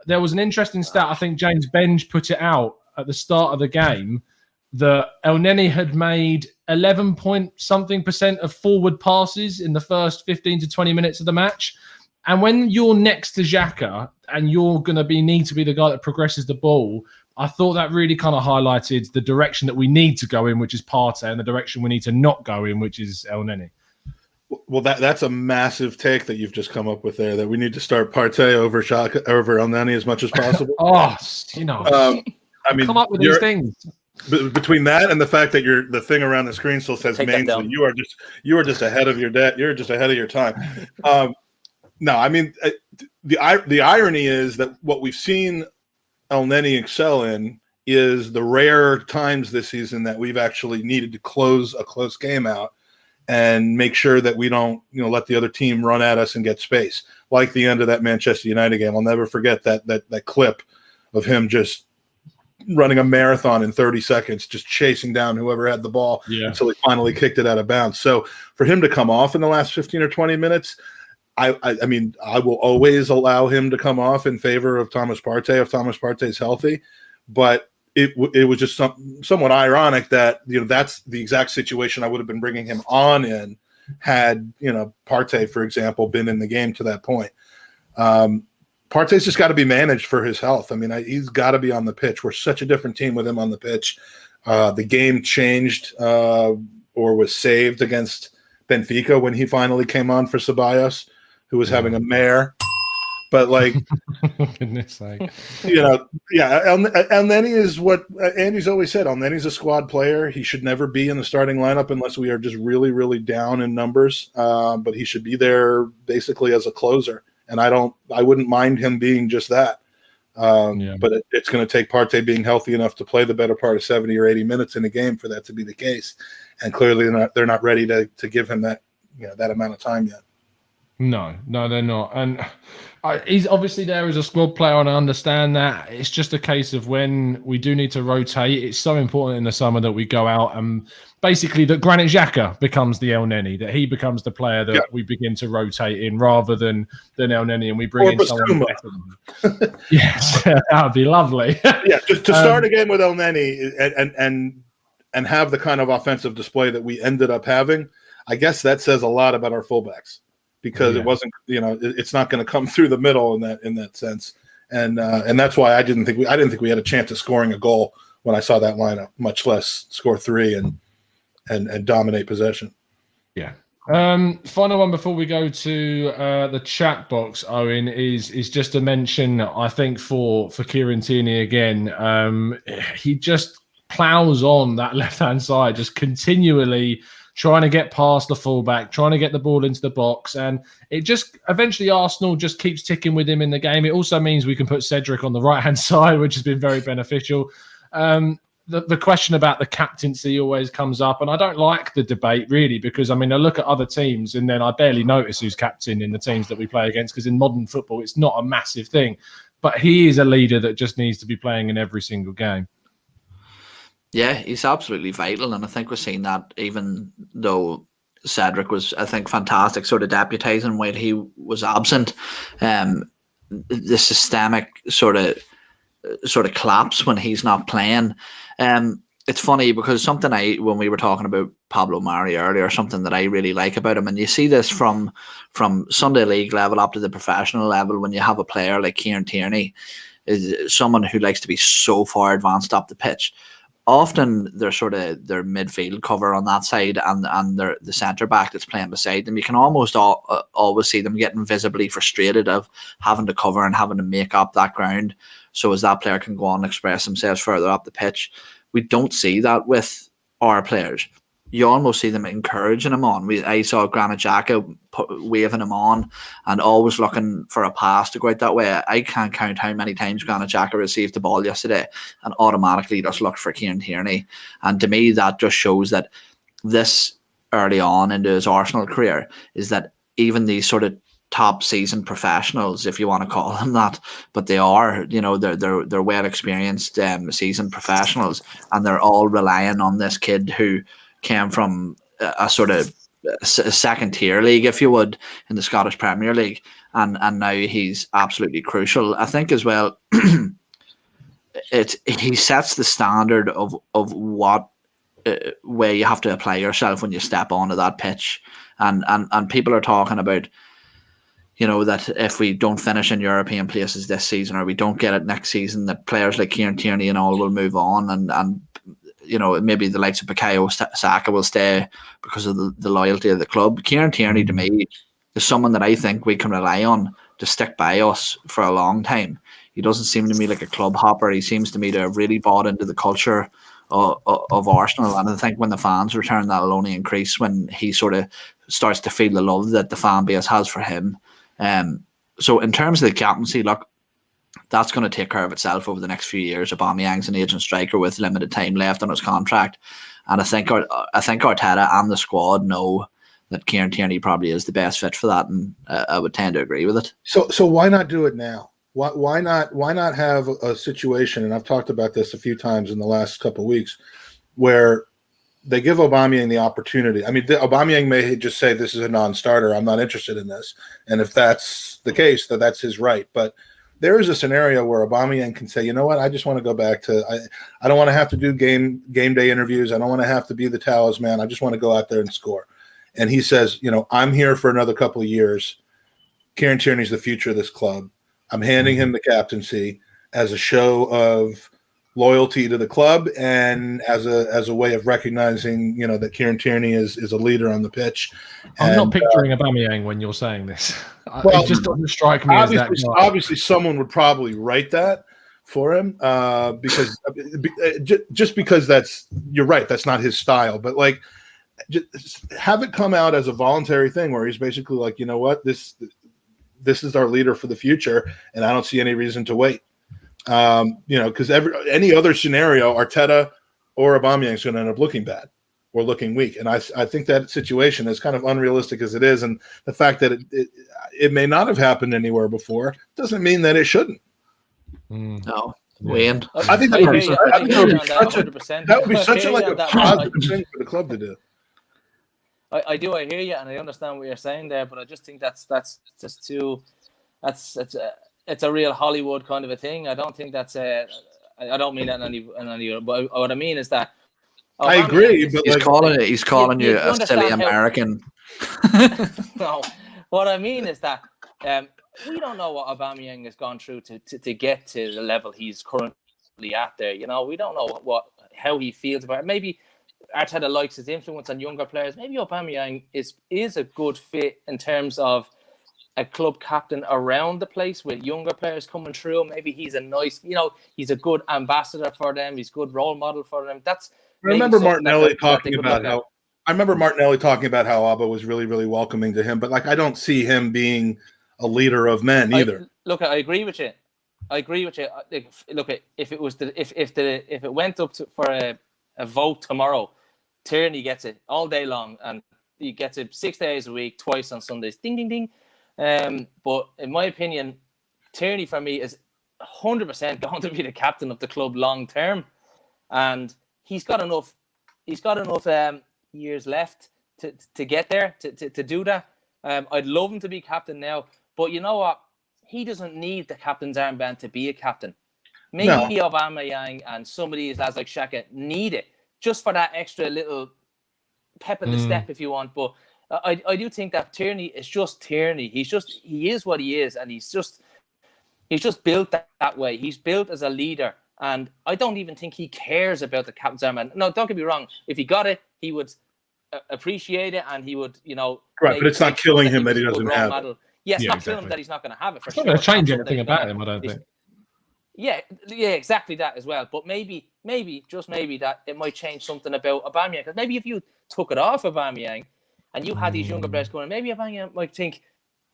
There was an interesting stat. I think James Benge put it out at the start of the game that El Neni had made 11-point-something% of forward passes in the first 15 to 20 minutes of the match. And when you're next to Xhaka and you're going to need to be the guy that progresses the ball, I thought that really kind of highlighted the direction that we need to go in, which is Partey, and the direction we need to not go in, which is El Neni. Well, that's a massive take that you've just come up with there, that we need to start Partey over Xhaka, over El Neni as much as possible. I mean, come up with these things. Between that and the fact that the thing around the screen still says main, so you are just ahead of your debt. You're just ahead of your time. No, I mean the irony is that what we've seen El Neni excel in is the rare times this season that we've actually needed to close a close game out and make sure that we don't, let the other team run at us and get space. Like the end of that Manchester United game. I'll never forget that clip of him just running a marathon in 30 seconds, just chasing down whoever had the ball until he finally kicked it out of bounds. So for him to come off in the last 15 or 20 minutes, I mean, I will always allow him to come off in favor of Thomas Partey if Thomas Partey's healthy, but it was just somewhat ironic that that's the exact situation I would have been bringing him on in had Partey, for example, been in the game to that point. Partey's just got to be managed for his health. I mean, he's got to be on the pitch. We're such a different team with him on the pitch. The game changed or was saved against Benfica when he finally came on for Ceballos, who was having a mare. But goodness sake. El Neni is what Andy's always said. El Neni's a squad player. He should never be in the starting lineup unless we are just really, really down in numbers. But he should be there basically as a closer. And I wouldn't mind him being just that. But it's going to take Partey being healthy enough to play the better part of 70 or 80 minutes in a game for that to be the case. And clearly they're not ready to give him that amount of time yet. No, they're not. And he's obviously there as a squad player, and I understand that. It's just a case of when we do need to rotate, it's so important in the summer that we go out and basically that Granit Xhaka becomes the El Neni, that he becomes the player that we begin to rotate in rather than El Neni, and we bring in someone better. Yes, that would be lovely. Just to start a game with El Neni and have the kind of offensive display that we ended up having, I guess that says a lot about our fullbacks. Because it wasn't, it's not going to come through the middle in that sense, and that's why I didn't think we had a chance of scoring a goal when I saw that lineup, much less score 3 and dominate possession. Yeah. Final one before we go to the chat box, Owen, is just to mention, I think for Kieran Tierney again, he just plows on that left hand side, just continually trying to get past the fullback, trying to get the ball into the box. And it just eventually Arsenal just keeps ticking with him in the game. It also means we can put Cedric on the right-hand side, which has been very beneficial. The question about the captaincy always comes up, and I don't like the debate really because, I look at other teams and then I barely notice who's captain in the teams that we play against because in modern football, it's not a massive thing. But he is a leader that just needs to be playing in every single game. Yeah, he's absolutely vital, and I think we're seeing that even though Cedric was, I think, fantastic sort of deputising when he was absent. The systemic sort of collapse when he's not playing. it's funny because something when we were talking about Pablo Mari earlier, something that I really like about him, and you see this from Sunday League level up to the professional level, when you have a player like Kieran Tierney, is someone who likes to be so far advanced up the pitch. Often they're sort of their midfield cover on that side, and they're the centre back that's playing beside them. You can almost always see them getting visibly frustrated of having to cover and having to make up that ground, so as that player can go on and express themselves further up the pitch. We don't see that with our players. You almost see them encouraging him on. I saw Granit Xhaka waving him on and always looking for a pass to go out that way. I can't count how many times Granit Xhaka received the ball yesterday and automatically just looked for Kieran Tierney. And to me, that just shows that this early on into his Arsenal career is that even these sort of top seasoned professionals, if you want to call them that, but they are, they're well experienced seasoned professionals, and they're all relying on this kid who came from a sort of second tier league, if you would, in the Scottish Premier League, and now he's absolutely crucial. I think as well, he sets the standard of what way you have to apply yourself when you step onto that pitch, and people are talking about, that if we don't finish in European places this season, or we don't get it next season, that players like Kieran Tierney and all will move on, and maybe the likes of Bukayo Saka will stay because of the loyalty of the club. Kieran Tierney, to me, is someone that I think we can rely on to stick by us for a long time. He doesn't seem to me like a club hopper. He seems to me to have really bought into the culture of Arsenal, and I think when the fans return, that'll only increase when he sort of starts to feel the love that the fan base has for him. So in terms of the captaincy, look, that's going to take care of itself over the next few years. Aubameyang's an agent striker with limited time left on his contract, and I think Arteta and the squad know that Kieran Tierney probably is the best fit for that, and I would tend to agree with it. So why not do it now? Why not have a situation, and I've talked about this a few times in the last couple of weeks, where they give Aubameyang the opportunity. I mean, Aubameyang may just say, this is a non-starter, I'm not interested in this. And if that's the case, that's his right. But there is a scenario where Aubameyang can say, you know what, I just want to go back to – I don't want to have to do game day interviews. I don't want to have to be the talisman. I just want to go out there and score. And he says, I'm here for another couple of years. Kieran Tierney's the future of this club. I'm handing him the captaincy as a show of loyalty to the club and as a way of recognizing, that Kieran Tierney is a leader on the pitch. I'm not picturing Aubameyang when you're saying this. It just doesn't strike me as that guy. Obviously, someone would probably write that for him because you're right, that's not his style. But just have it come out as a voluntary thing where he's basically like, you know what, this is our leader for the future, and I don't see any reason to wait. Because any other scenario, Arteta or Aubameyang is going to end up looking bad or looking weak, and I think that situation, is kind of unrealistic as it is, and the fact that it may not have happened anywhere before doesn't mean that it shouldn't. No, Wayne. I think that would be such a positive thing for the club to do. I do. I hear you, and I understand what you're saying there, but I just think that's just too. It's a real Hollywood kind of a thing. I don't think that's I don't mean that in any. But what I mean is that. I agree, but he's calling you a silly American. No, what I mean is that we don't know what Aubameyang has gone through to get to the level he's currently at there. We don't know how he feels about it. Maybe Arteta likes his influence on younger players. Maybe Aubameyang is a good fit in terms of a club captain around the place with younger players coming through. Maybe he's a nice, he's a good ambassador for them. He's a good role model for them. I remember Martinelli talking about how Abba was really, really welcoming to him. But I don't see him being a leader of men either. I agree with you. If it was if it went up for a vote tomorrow, Tierney gets it all day long, and he gets it 6 days a week, twice on Sundays. Ding, ding, ding. But in my opinion, Tierney for me is 100% going to be the captain of the club long term, and he's got enough years left to get there to do that. I'd love him to be captain now, but you know what? He doesn't need the captain's armband to be a captain. Maybe Aubameyang and some of these lads like Xhaka need it just for that extra little pep in the step, if you want. But I do think that Tierney is just Tierney. He is what he is, and he's just built that way. He's built as a leader, and I don't even think he cares about the captain's armband. No, don't get me wrong. If he got it, he would appreciate it, and he would, right. But it's not killing him that he doesn't have it. Yes, not killing him that he's not going to have it. For it's not going to change anything about him, I don't think. Yeah, exactly that as well. But maybe, just maybe that it might change something about Aubameyang. Because maybe if you took it off Aubameyang and you had these younger players going, maybe Aubameyang might think,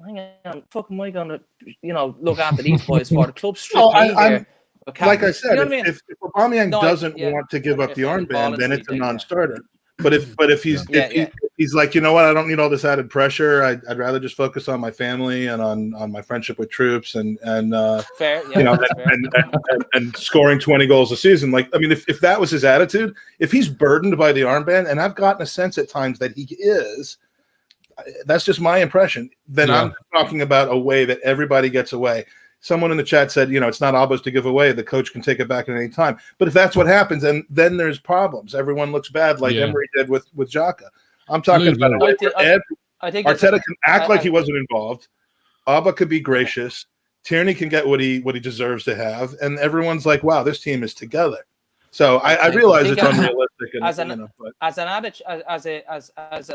hang on, fuck am I going to, look after these boys for the club strip here? Like I said, you know what I mean? if Aubameyang doesn't want to give up the armband, then it's a non-starter. But if he's like, you know what, I don't need all this added pressure. I'd rather just focus on my family and on my friendship with troops and fair, yeah, and scoring 20 goals a season. Like, I mean, if that was his attitude, if he's burdened by the armband, and I've gotten a sense at times that he is, that's just my impression. Then I'm talking about a way that everybody gets away. Someone in the chat said, it's not Alba's to give away. The coach can take it back at any time. But if that's what happens, then there's problems. Everyone looks bad, like Emery did with Xhaka. I'm talking about I think Arteta can act like he wasn't involved. Alba could be gracious. Tierney can get what he deserves to have, and everyone's like, "Wow, this team is together." So I realize it's unrealistic.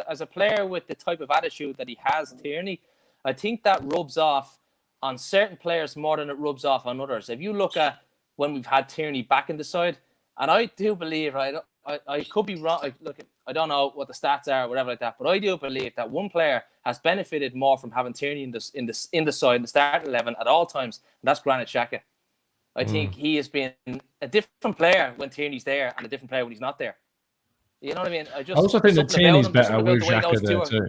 As a player with the type of attitude that he has, Tierney, I think that rubs off on certain players more than it rubs off on others. If you look at when we've had Tierney back in the side, and I do believe, I could be wrong. I don't know what the stats are or whatever like that, but I do believe that one player has benefited more from having Tierney in the side, in the starting 11 at all times, and that's Granit Xhaka. I think he has been a different player when Tierney's there and a different player when he's not there. You know what I mean? I also think that Tierney's better with Xhaka there too.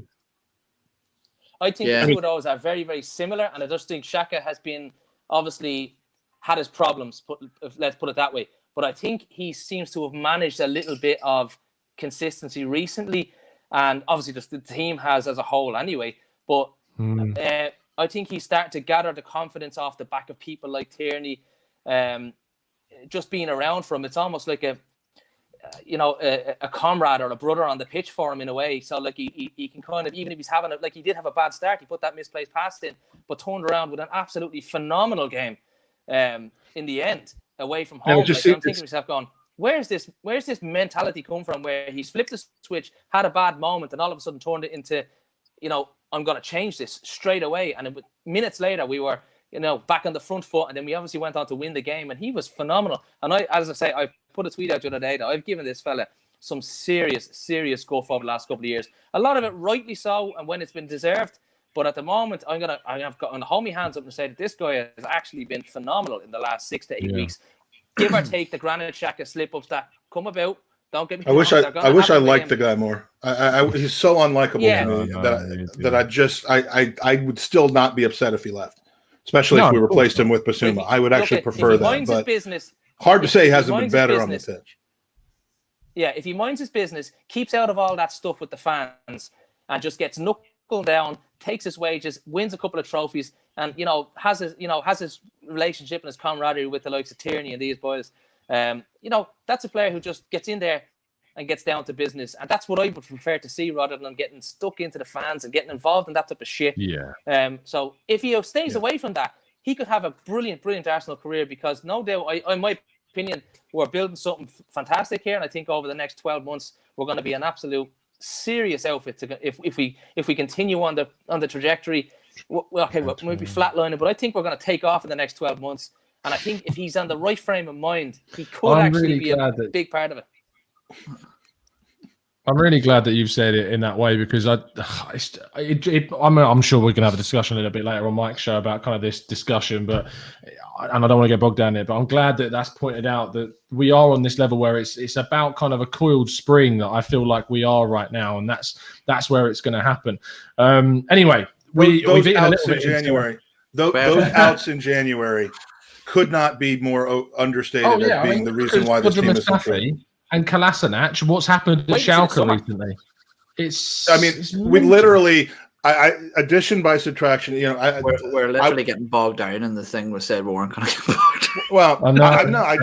I think the two of those are very, very similar, and I just think Xhaka has been obviously had his problems. Let's put it that way. But I think he seems to have managed a little bit of consistency recently, and obviously just the team has as a whole anyway. But I think he's starting to gather the confidence off the back of people like Tierney, just being around for him. It's almost like a comrade or a brother on the pitch for him in a way. So like he can kind of, even if he's having like he did have a bad start, he put that misplaced pass in, but turned around with an absolutely phenomenal game in the end away from home. I'm thinking to myself going, where's this mentality come from where he's flipped the switch, had a bad moment, and all of a sudden turned it into, I'm going to change this straight away. And minutes later we were, back on the front foot, and then we obviously went on to win the game, and he was phenomenal. And I put a tweet out the other day that I've given this fella some serious guff over the last couple of years. A lot of it rightly so, and when it's been deserved. But at the moment, I've got to hold my hands up and say that this guy has actually been phenomenal in the last 6 to 8 weeks. Give or take the Granit Xhaka slip-ups that come about. Don't get me wrong. I wish I liked the guy more. He's so unlikable to me that I would still not be upset if he left. Especially if we replaced him with Basuma. I would actually prefer that. But hard to say he hasn't been better on the pitch. Yeah, if he minds his business, keeps out of all that stuff with the fans, and just gets knuckled down, takes his wages, wins a couple of trophies, and has his relationship and his camaraderie with the likes of Tierney and these boys. That's a player who just gets in there and gets down to business, and that's what I would prefer to see rather than getting stuck into the fans and getting involved in that type of shit. Yeah. So if he stays away from that, he could have a brilliant Arsenal career, because no doubt, in my opinion, we're building something fantastic here, and I think over the next 12 months we're going to be an absolute serious outfit if we continue on the trajectory. We might be flatlining, but I think we're going to take off in the next 12 months. And I think if he's on the right frame of mind, he could be a big part of it. I'm really glad that you've said it in that way, because I'm sure we can have a discussion a little bit later on Mike's show about kind of this discussion, and I don't want to get bogged down in it, but I'm glad that that's pointed out that we are on this level where it's about kind of a coiled spring that I feel like we are right now, and that's where it's going to happen. Anyway, those outs in January. Those outs in January could not be more understated as being the reason why this team is so good. And Kolasinac, what's happened at Schalke recently? We literally, addition by subtraction. We're literally getting bogged down, and the thing was said we weren't going to get bogged Well, I know. I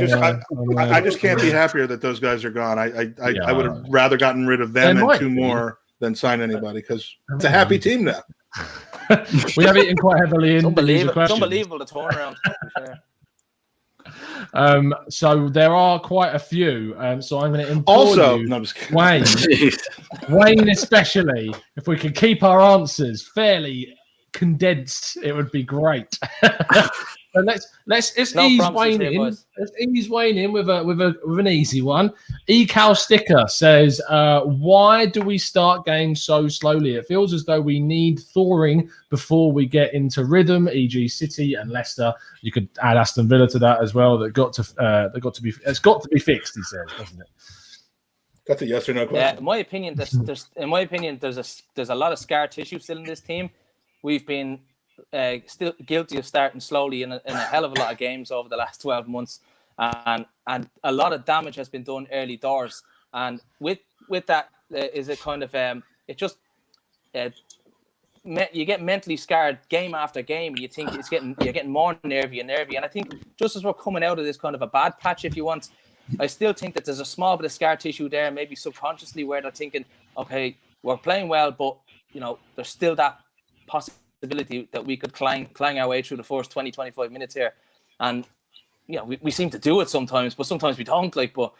just can't be happier that those guys are gone. I would have rather gotten rid of them and two more than sign anybody because it's a happy team now. We have eaten quite heavily in the user It's questions. unbelievable the turnaround. To be fair. So there are quite a few. So I'm going to implore Also, you, no, I'm just kidding. Wayne especially, if we could keep our answers fairly condensed, it would be great. So let's ease Wayne in. Boys. Let's ease Wayne in with an easy one. Ecal Sticker says, "Why do we start games so slowly? It feels as though we need thawing before we get into rhythm, e.g., City and Leicester. You could add Aston Villa to that as well. It's got to be fixed." He says, doesn't it? That's a yes or no question. In my opinion, there's a lot of scar tissue still in this team. We've been still guilty of starting slowly in a hell of a lot of games over the last 12 months, and a lot of damage has been done early doors. And with that is a kind of it just you get mentally scarred game after game, and you think you're getting more nervy. And I think just as we're coming out of this kind of a bad patch, if you want, I still think that there's a small bit of scar tissue there, maybe subconsciously, where they're thinking, okay, we're playing well, but there's still that possibility that we could clang our way through the first 20-25 minutes here. And we seem to do it sometimes, but sometimes we don't. But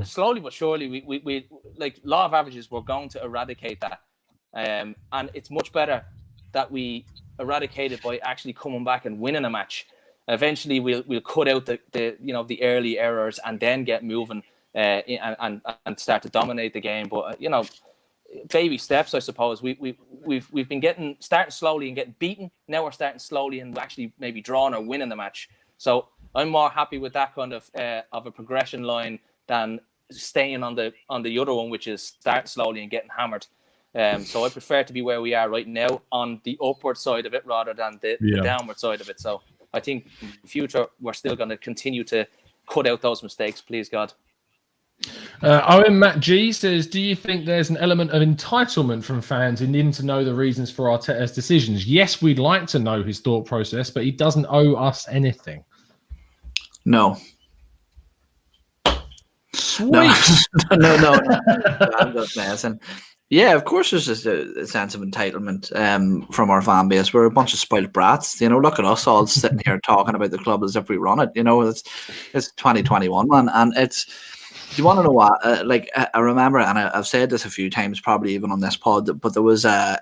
slowly but surely, we like law of averages, we're going to eradicate that. And it's much better that we eradicate it by actually coming back and winning a match. Eventually, we'll cut out the early errors and then get moving and start to dominate the game. But baby steps, I suppose. We've been starting slowly and getting beaten. Now we're starting slowly and actually maybe drawing or winning the match. So I'm more happy with that kind of a progression line than staying on the other one, which is starting slowly and getting hammered. So I prefer to be where we are right now on the upward side of it rather than the downward side of it. So I think in the future we're still going to continue to cut out those mistakes, please God. Owen Matt G says, do you think there's an element of entitlement from fans in needing to know the reasons for Arteta's decisions? Yes, we'd like to know his thought process, but he doesn't owe us anything. No. Sweet. No. I'm just messing. Yeah, of course there's just a sense of entitlement from our fan base. We're a bunch of spoiled brats. Look at us all sitting here talking about the club as if we run it. It's 2021, man. And it's, do you want to know what? I remember, and I've said this a few times, probably even on this pod, but there was like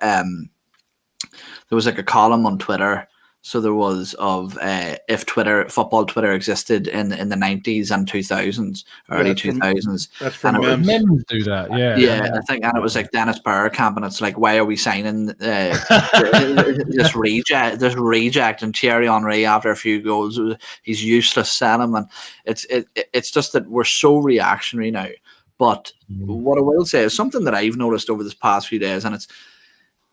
a column on Twitter. So there was of if football Twitter existed in the 90s and 2000s, early 2000s. That's from Mems do that, yeah. Yeah, I think, and it was like Dennis Bergkamp, and it's like, why are we signing this reject and Thierry Henry after a few goals? He's useless, sell him, and it's just that we're so reactionary now. But what I will say is something that I've noticed over this past few days, and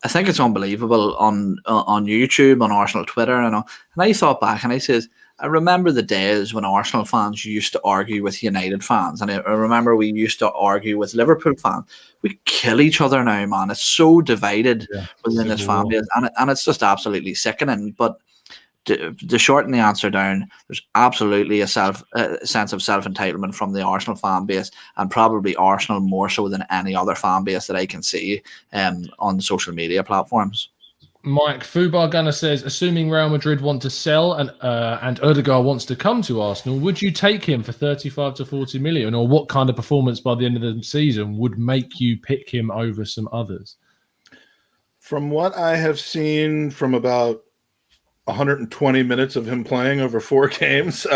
I think it's unbelievable on YouTube, on Arsenal Twitter, and I thought back and I said, I remember the days when Arsenal fans used to argue with United fans, and I remember we used to argue with Liverpool fans. We kill each other now, man. It's so divided within this fan base, and it's just absolutely sickening. But to shorten the answer down, there's absolutely a sense of self-entitlement from the Arsenal fan base, and probably Arsenal more so than any other fan base that I can see on social media platforms. Mike Fubar Gunner says, assuming Real Madrid want to sell and Ødegaard wants to come to Arsenal, would you take him for 35 to 40 million? Or what kind of performance by the end of the season would make you pick him over some others? From what I have seen from about 120 minutes of him playing over 4 games,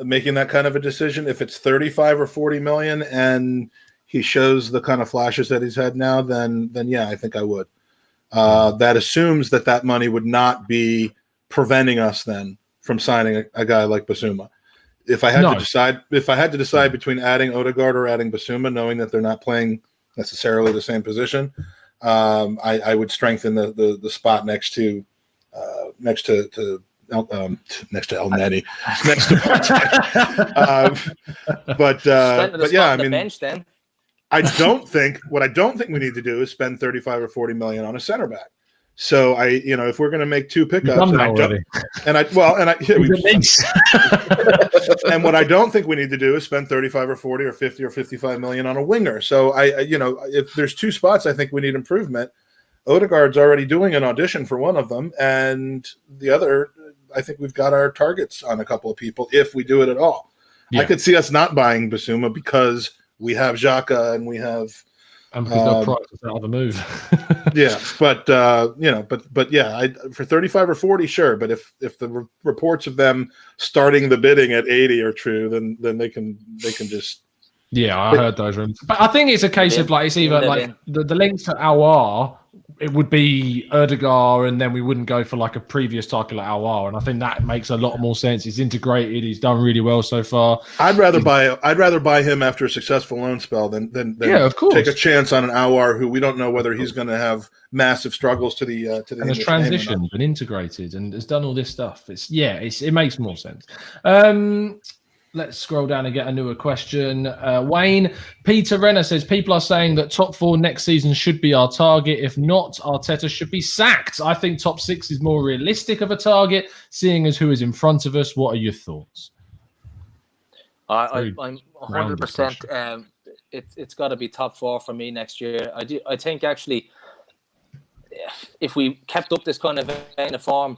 making that kind of a decision, if it's 35 or 40 million and he shows the kind of flashes that he's had now, then yeah, I think I would. That assumes that money would not be preventing us then from signing a guy like Basuma. If I had to decide between adding Ødegaard or adding Basuma, knowing that they're not playing necessarily the same position, I would strengthen the spot next to El Neni, next to Partey. But yeah, I mean, bench, then. I don't think we need to do is spend 35 or 40 million on a center back. So if we're going to make 2 pickups, done that already. And what I don't think we need to do is spend 35 or 40 or 50 or 55 million on a winger. So if there's 2 spots, I think we need improvement. Odegaard's already doing an audition for one of them, and the other, I think we've got our targets on a couple of people if we do it at all. Yeah. I could see us not buying Bissouma because we have Xhaka and we have. And because no price is out of the move. Yeah, but yeah, for 35 or 40, sure. But if the reports of them starting the bidding at 80 are true, then they can just. Yeah, I heard those rumors. But I think it's a case of it's either the links to Aouar, it would be Erdegar, and then we wouldn't go for a previous title at Aouar. And I think that makes a lot more sense. He's integrated. He's done really well so far. I'd rather buy him after a successful loan spell than of course, take a chance on an Aouar who we don't know whether he's going to have massive struggles to the and has transitioned and integrated and has done all this stuff. It makes more sense. Let's scroll down and get a newer question. Wayne, Peter Renner says, people are saying that top 4 next season should be our target. If not, Arteta should be sacked. I think top 6 is more realistic of a target, seeing as who is in front of us. What are your thoughts? I'm 100%. It's got to be top 4 for me next year. I think actually, if we kept up this kind of vein of form,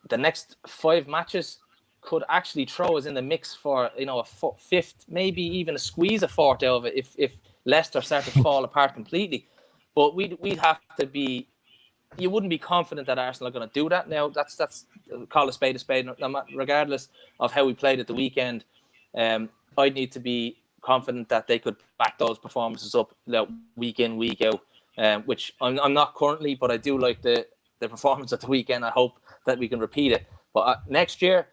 the next 5 matches could actually throw us in the mix for a 5th, maybe even a squeeze a 4th out of it if Leicester start to fall apart completely. But we'd have to be. You wouldn't be confident that Arsenal are going to do that. Now that's call a spade, regardless of how we played at the weekend. I'd need to be confident that they could back those performances up week in, week out, which I'm not currently, but I do like the performance at the weekend. I hope that we can repeat it. But next year,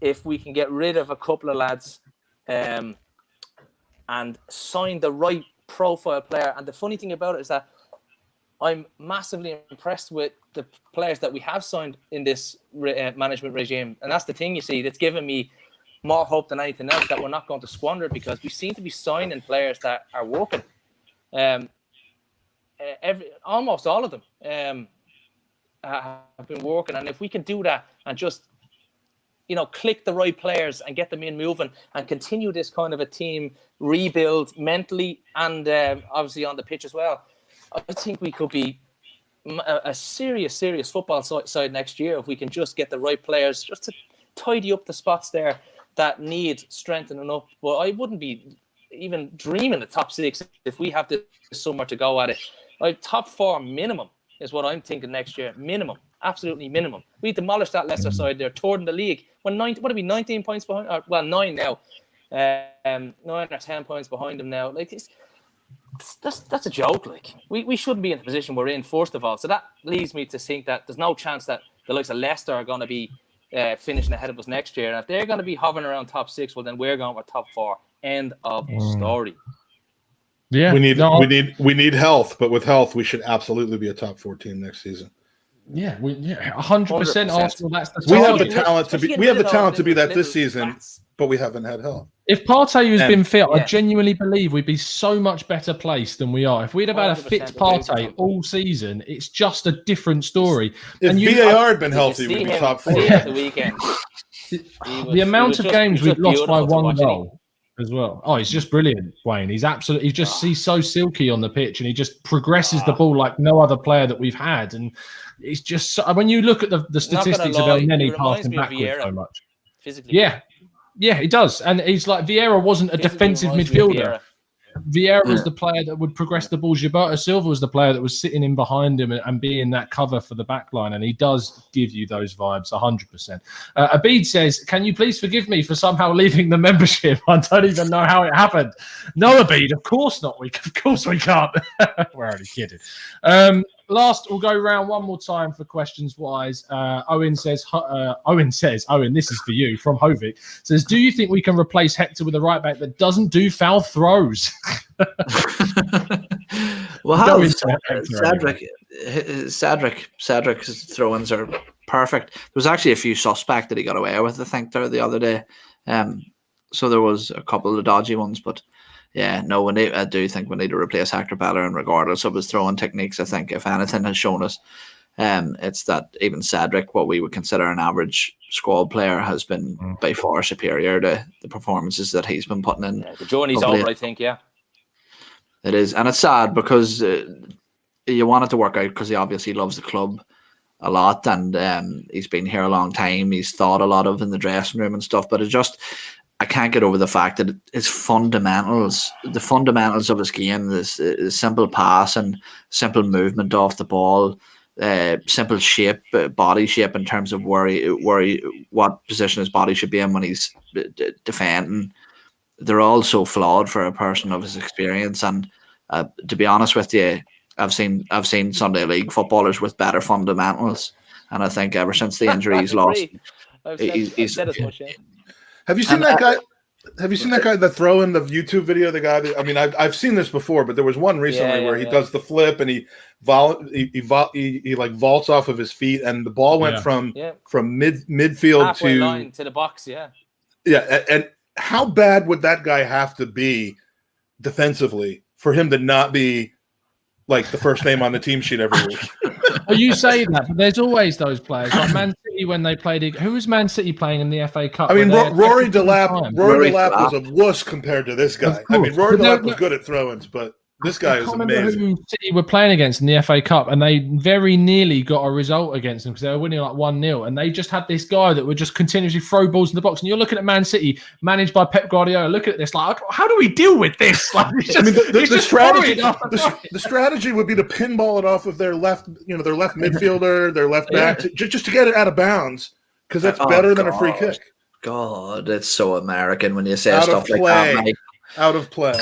if we can get rid of a couple of lads and sign the right profile player. And the funny thing about it is that I'm massively impressed with the players that we have signed in this management regime. And that's the thing, you see, that's given me more hope than anything else that we're not going to squander it, because we seem to be signing players that are working. Almost all of them have been working. And if we can do that and just click the right players and get them in moving and continue this kind of a team rebuild mentally and obviously on the pitch as well, I think we could be a serious football side next year if we can just get the right players just to tidy up the spots there that need strengthening up. But I wouldn't be even dreaming the top 6 if we have this summer to go at it. Top 4 minimum is what I'm thinking next year. Minimum. Absolutely minimum. We demolished that Leicester side. They're third in the league. What are we, 19 points behind? 9 now. 9 or 10 points behind them now. That's a joke. We shouldn't be in the position we're in, first of all. So that leads me to think that there's no chance that the likes of Leicester are going to be finishing ahead of us next year. And if they're going to be hovering around top 6, well, then we're going with top 4. End of story. Yeah, we need health, but with health, we should absolutely be a top 4 team next season. Yeah, 100% Arsenal. That's the target. We have the talent to be. We have the talent to be that this season, but we haven't had help. If Partey has been fit, I genuinely believe we'd be so much better placed than we are. If we'd have had a fit Partey all season, it's just a different story. If VAR had been healthy, we'd be top 4. The weekend. The amount of games we've lost by 1 goal as well. Oh, he's just brilliant, Wayne. He's so silky on the pitch, and he just progresses the ball like no other player that we've had. And it's just when you look at the statistics of El Neni passing backwards so much. Physically. Yeah, he does. And he's like, Vieira wasn't a defensive midfielder. Vieira was the player that would progress the ball. Gilberto Silva was the player that was sitting in behind him and being that cover for the back line. And he does give you those vibes 100%. Abid says, can you please forgive me for somehow leaving the membership? I don't even know how it happened. No, Abid, of course not. Of course we can't. We're only kidding. Last, we'll go round one more time for questions wise. Owen says, this is for you from Hovik. Says, do you think we can replace Hector with a right back that doesn't do foul throws? Well, Cedric's throw-ins are perfect. There was actually a few suspect that he got away with, I think, there the other day. So there was a couple of dodgy ones, but yeah, no, I do think we need to replace Hector Bellerin regardless of his throwing techniques. I think if anything has shown us It's that even Cedric, what we would consider an average squad player, has been by far superior to the performances that he's been putting in. Yeah, the journey's over, I think. Yeah, it is, and it's sad because you want it to work out because he obviously loves the club a lot, and he's been here a long time. He's thought a lot of in the dressing room and stuff, but I can't get over the fact that his fundamentals, the fundamentals of his game, this simple pass and simple movement off the ball, simple shape, body shape in terms of what position his body should be in when he's defending. They're all so flawed for a person of his experience. And to be honest with you, I've seen Sunday League footballers with better fundamentals, and I think ever since the injury he's lost. I've said as much. Yeah. Have you seen that guy? Have you seen that guy, the throw in the YouTube video? The guy that, I mean, I've seen this before, but there was one recently where he does the flip and he like vaults off of his feet, and the ball went from midfield halfway line to the box. Yeah. And how bad would that guy have to be defensively for him to not be like the first name on the team sheet every week? Well, you say that, but there's always those players. Like Man City when they played. Who was Man City playing in the FA Cup? I mean, Rory Delap was a wuss compared to this guy. I mean, Rory Delap was good at throw-ins, but this guy is amazing. Who City were playing against in the FA Cup, and they very nearly got a result against them because they were winning like 1-0, and they just had this guy that would just continuously throw balls in the box. And you're looking at Man City, managed by Pep Guardiola. Look at this, like, how do we deal with this? Like, I mean, the strategy would be to pinball it off of their left midfielder, their left back, just to get it out of bounds, because that's better than a free kick. God, it's so American when you say stuff like that. Mike. Out of play.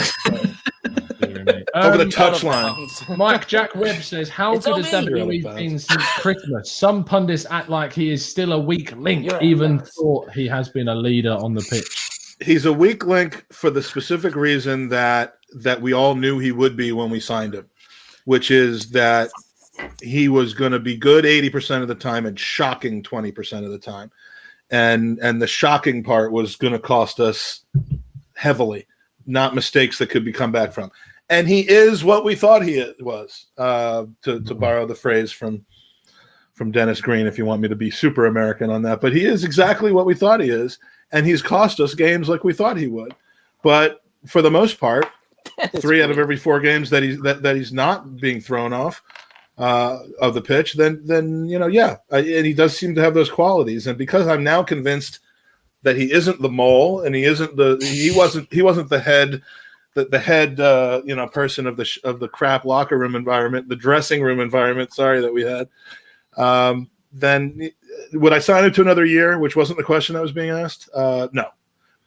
Over the touchline. Mike Jack Webb says, how good has David Luiz been since Christmas? Some pundits act like he is still a weak link, even thought he has been a leader on the pitch. He's a weak link for the specific reason that we all knew he would be when we signed him, which is that he was going to be good 80% of the time and shocking 20% of the time. And the shocking part was going to cost us heavily, not mistakes that could be come back from. And he is what we thought he was, to borrow the phrase from Dennis Green, if you want me to be super American on that. But he is exactly what we thought he is, and he's cost us games like we thought he would. But for the most part, 3 out of every 4 games that he's not being thrown off of the pitch, then and he does seem to have those qualities. And because I'm now convinced that he isn't the mole, and he wasn't the head. The head, person of the crap locker room environment, the dressing room environment. Sorry that we had. Then would I sign him to another year? Which wasn't the question that was being asked. No,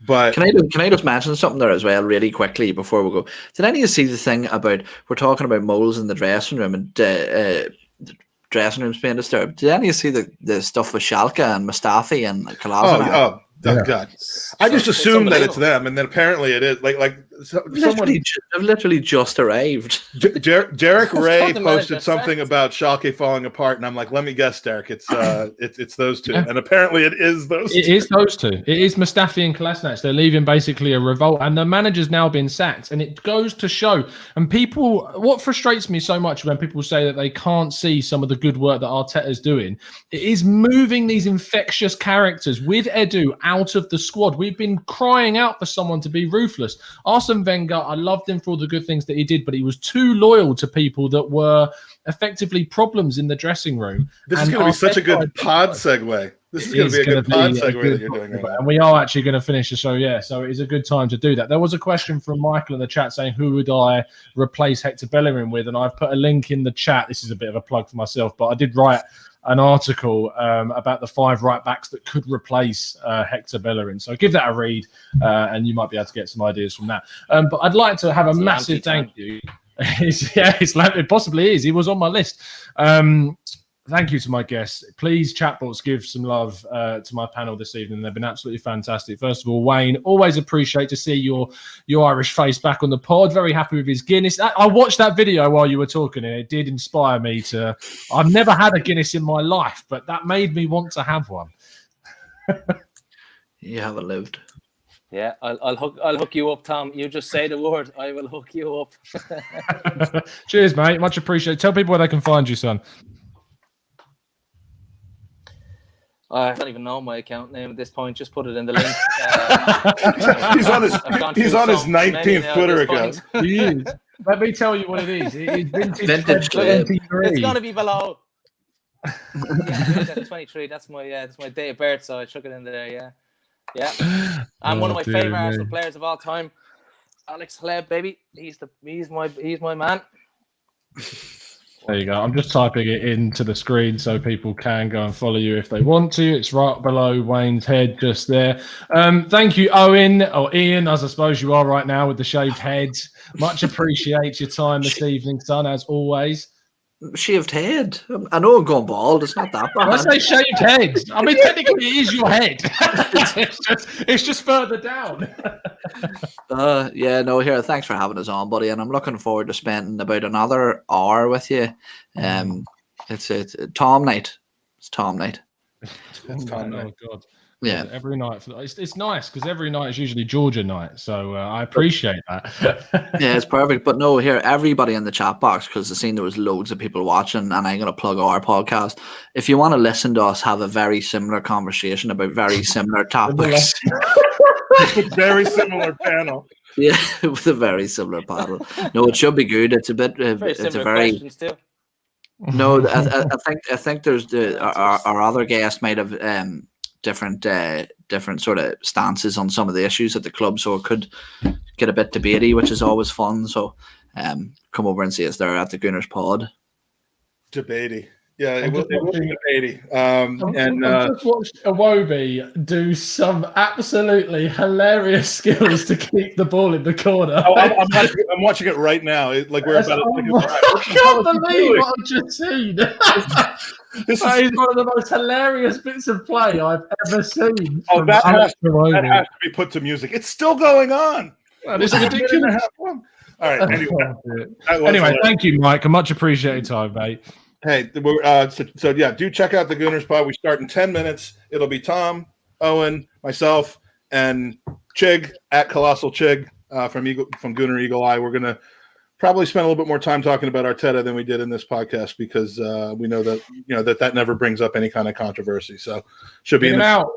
but can I just mention something there as well, really quickly before we go? Did any of you see the thing about we're talking about moles in the dressing room and the dressing rooms being disturbed? Did any of you see the stuff with Schalke and Mustafi and Kolasinac? Oh God! I just assumed that it's them, and then apparently it is. Someone literally just arrived. Derek Ray posted something about Schalke falling apart, and I'm like, let me guess, Derek, it's those two, and apparently it is those. It is those two. It is Mustafi and Kolasinac. They're leaving basically a revolt, and the manager's now been sacked, and it goes to show. And people, what frustrates me so much when people say that they can't see some of the good work that Arteta's doing, it is moving these infectious characters with Edu out of the squad. We've been crying out for someone to be ruthless. Arsene Wenger, I loved him for all the good things that he did, but he was too loyal to people that were effectively problems in the dressing room. This is going to be such a good pod segue. This is going to be a good pod segue that you're doing right now. And we are actually going to finish the show, so it is a good time to do that. There was a question from Michael in the chat saying, who would I replace Hector Bellerin with? And I've put a link in the chat. This is a bit of a plug for myself, but I did write an article about the 5 right backs that could replace Hector Bellerin. So give that a read, and you might be able to get some ideas from that. But I'd like to have a massive thank you. It possibly is. He was on my list. Thank you to my guests. Please, chatbots, give some love to my panel this evening. They've been absolutely fantastic. First of all, Wayne, always appreciate to see your Irish face back on the pod. Very happy with his Guinness. I watched that video while you were talking, and it did inspire me to. I've never had a Guinness in my life, but that made me want to have one. You haven't lived. Yeah, I'll hook you up, Tom. You just say the word, I will hook you up. Cheers, mate. Much appreciated. Tell people where they can find you, son. I don't even know my account name at this point. Just put it in the link. He's on his 19th Twitter account. He is. Let me tell you what it is. It is Vintage 23. It's gonna be below. Yeah, 23. That's my date of birth. So I chuck it in there. Yeah. And one of my favorite Arsenal players of all time, Alex Hleb, baby. He's my man. There you go. I'm just typing it into the screen so people can go and follow you if they want to. It's right below Wayne's head, just there. Thank you, Owen, or Ian, as I suppose you are right now with the shaved head. Much appreciate your time this evening, son, as always. Shaved head. I know I'm going bald. It's not that bad. I say shaved head. I mean, technically, it is your head. it's just further down. Here. Thanks for having us on, buddy. And I'm looking forward to spending about another hour with you. It's Tom night. It's Tom night. It's Tom night. Oh God. Yeah, every night. It's nice because every night is usually Georgia night, so I appreciate that. Yeah, it's perfect. But no, here, everybody in the chat box, because I seen there was loads of people watching, and I'm going to plug our podcast. If you want to listen to us have a very similar conversation about very similar topics, very similar panel. Yeah, with a very similar panel. No, it should be good. It's a bit. It's a very. Questions too. No, I think there's our other guest might have different sort of stances on some of the issues at the club, so it could get a bit debatey, which is always fun. So come over and see us there at the Gooners Pod. Debatey. Yeah, it was debatey. I just watched Iwobi do some absolutely hilarious skills to keep the ball in the corner. I'm watching it right now. We're about I can't believe what I've just seen. This is one of the most hilarious bits of play I've ever seen. Oh, that has to be put to music. It's still going on. It's ridiculous. All right. Anyway, thank you, Mike. A much appreciated time, mate. Hey, do check out the Gooners Pod. We start in 10 minutes. It'll be Tom, Owen, myself, and Chig at Colossal Chig from Gooner Eagle Eye. We're gonna probably spend a little bit more time talking about Arteta than we did in this podcast because we know that that never brings up any kind of controversy. So should be out.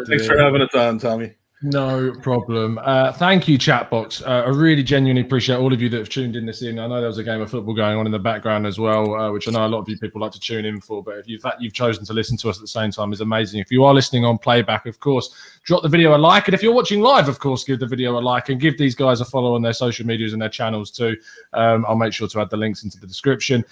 Thanks for having us on, Tommy. No problem. Thank you, Chatbox. I really genuinely appreciate all of you that have tuned in this evening. I know there was a game of football going on in the background as well, which I know a lot of you people like to tune in for. But if you've chosen to listen to us at the same time is amazing. If you are listening on playback, of course, drop the video a like. And if you're watching live, of course, give the video a like and give these guys a follow on their social medias and their channels too. I'll make sure to add the links into the description.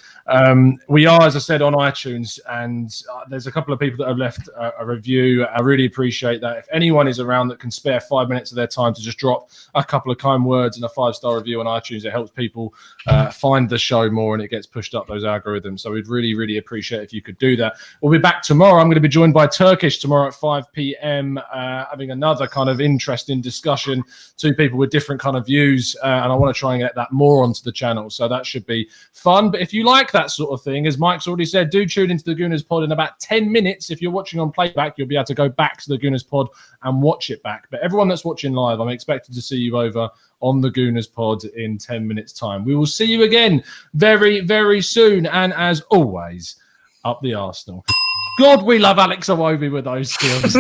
We are, as I said, on iTunes, and there's a couple of people that have left a review. I really appreciate that. If anyone is around that can spare 5 minutes of their time to just drop a couple of kind words and a 5-star review on iTunes, it helps people find the show more and it gets pushed up those algorithms. So we'd really, really appreciate if you could do that. We'll be back tomorrow. I'm going to be joined by Turkish tomorrow at 5 p.m. Having another kind of interesting discussion. Two people with different kind of views, and I want to try and get that more onto the channel. So that should be fun. But if you like that sort of thing, as Mike's already said, do tune into the Gooners Pod in about 10 minutes. If you're watching on playback, you'll be able to go back to the Gooners Pod and watch it back. But everyone that's watching live, I'm expected to see you over on the Gooners Pod in 10 minutes time. We will see you again very, very soon. And as always, up the Arsenal. God, we love Alex Iwobi with those skills.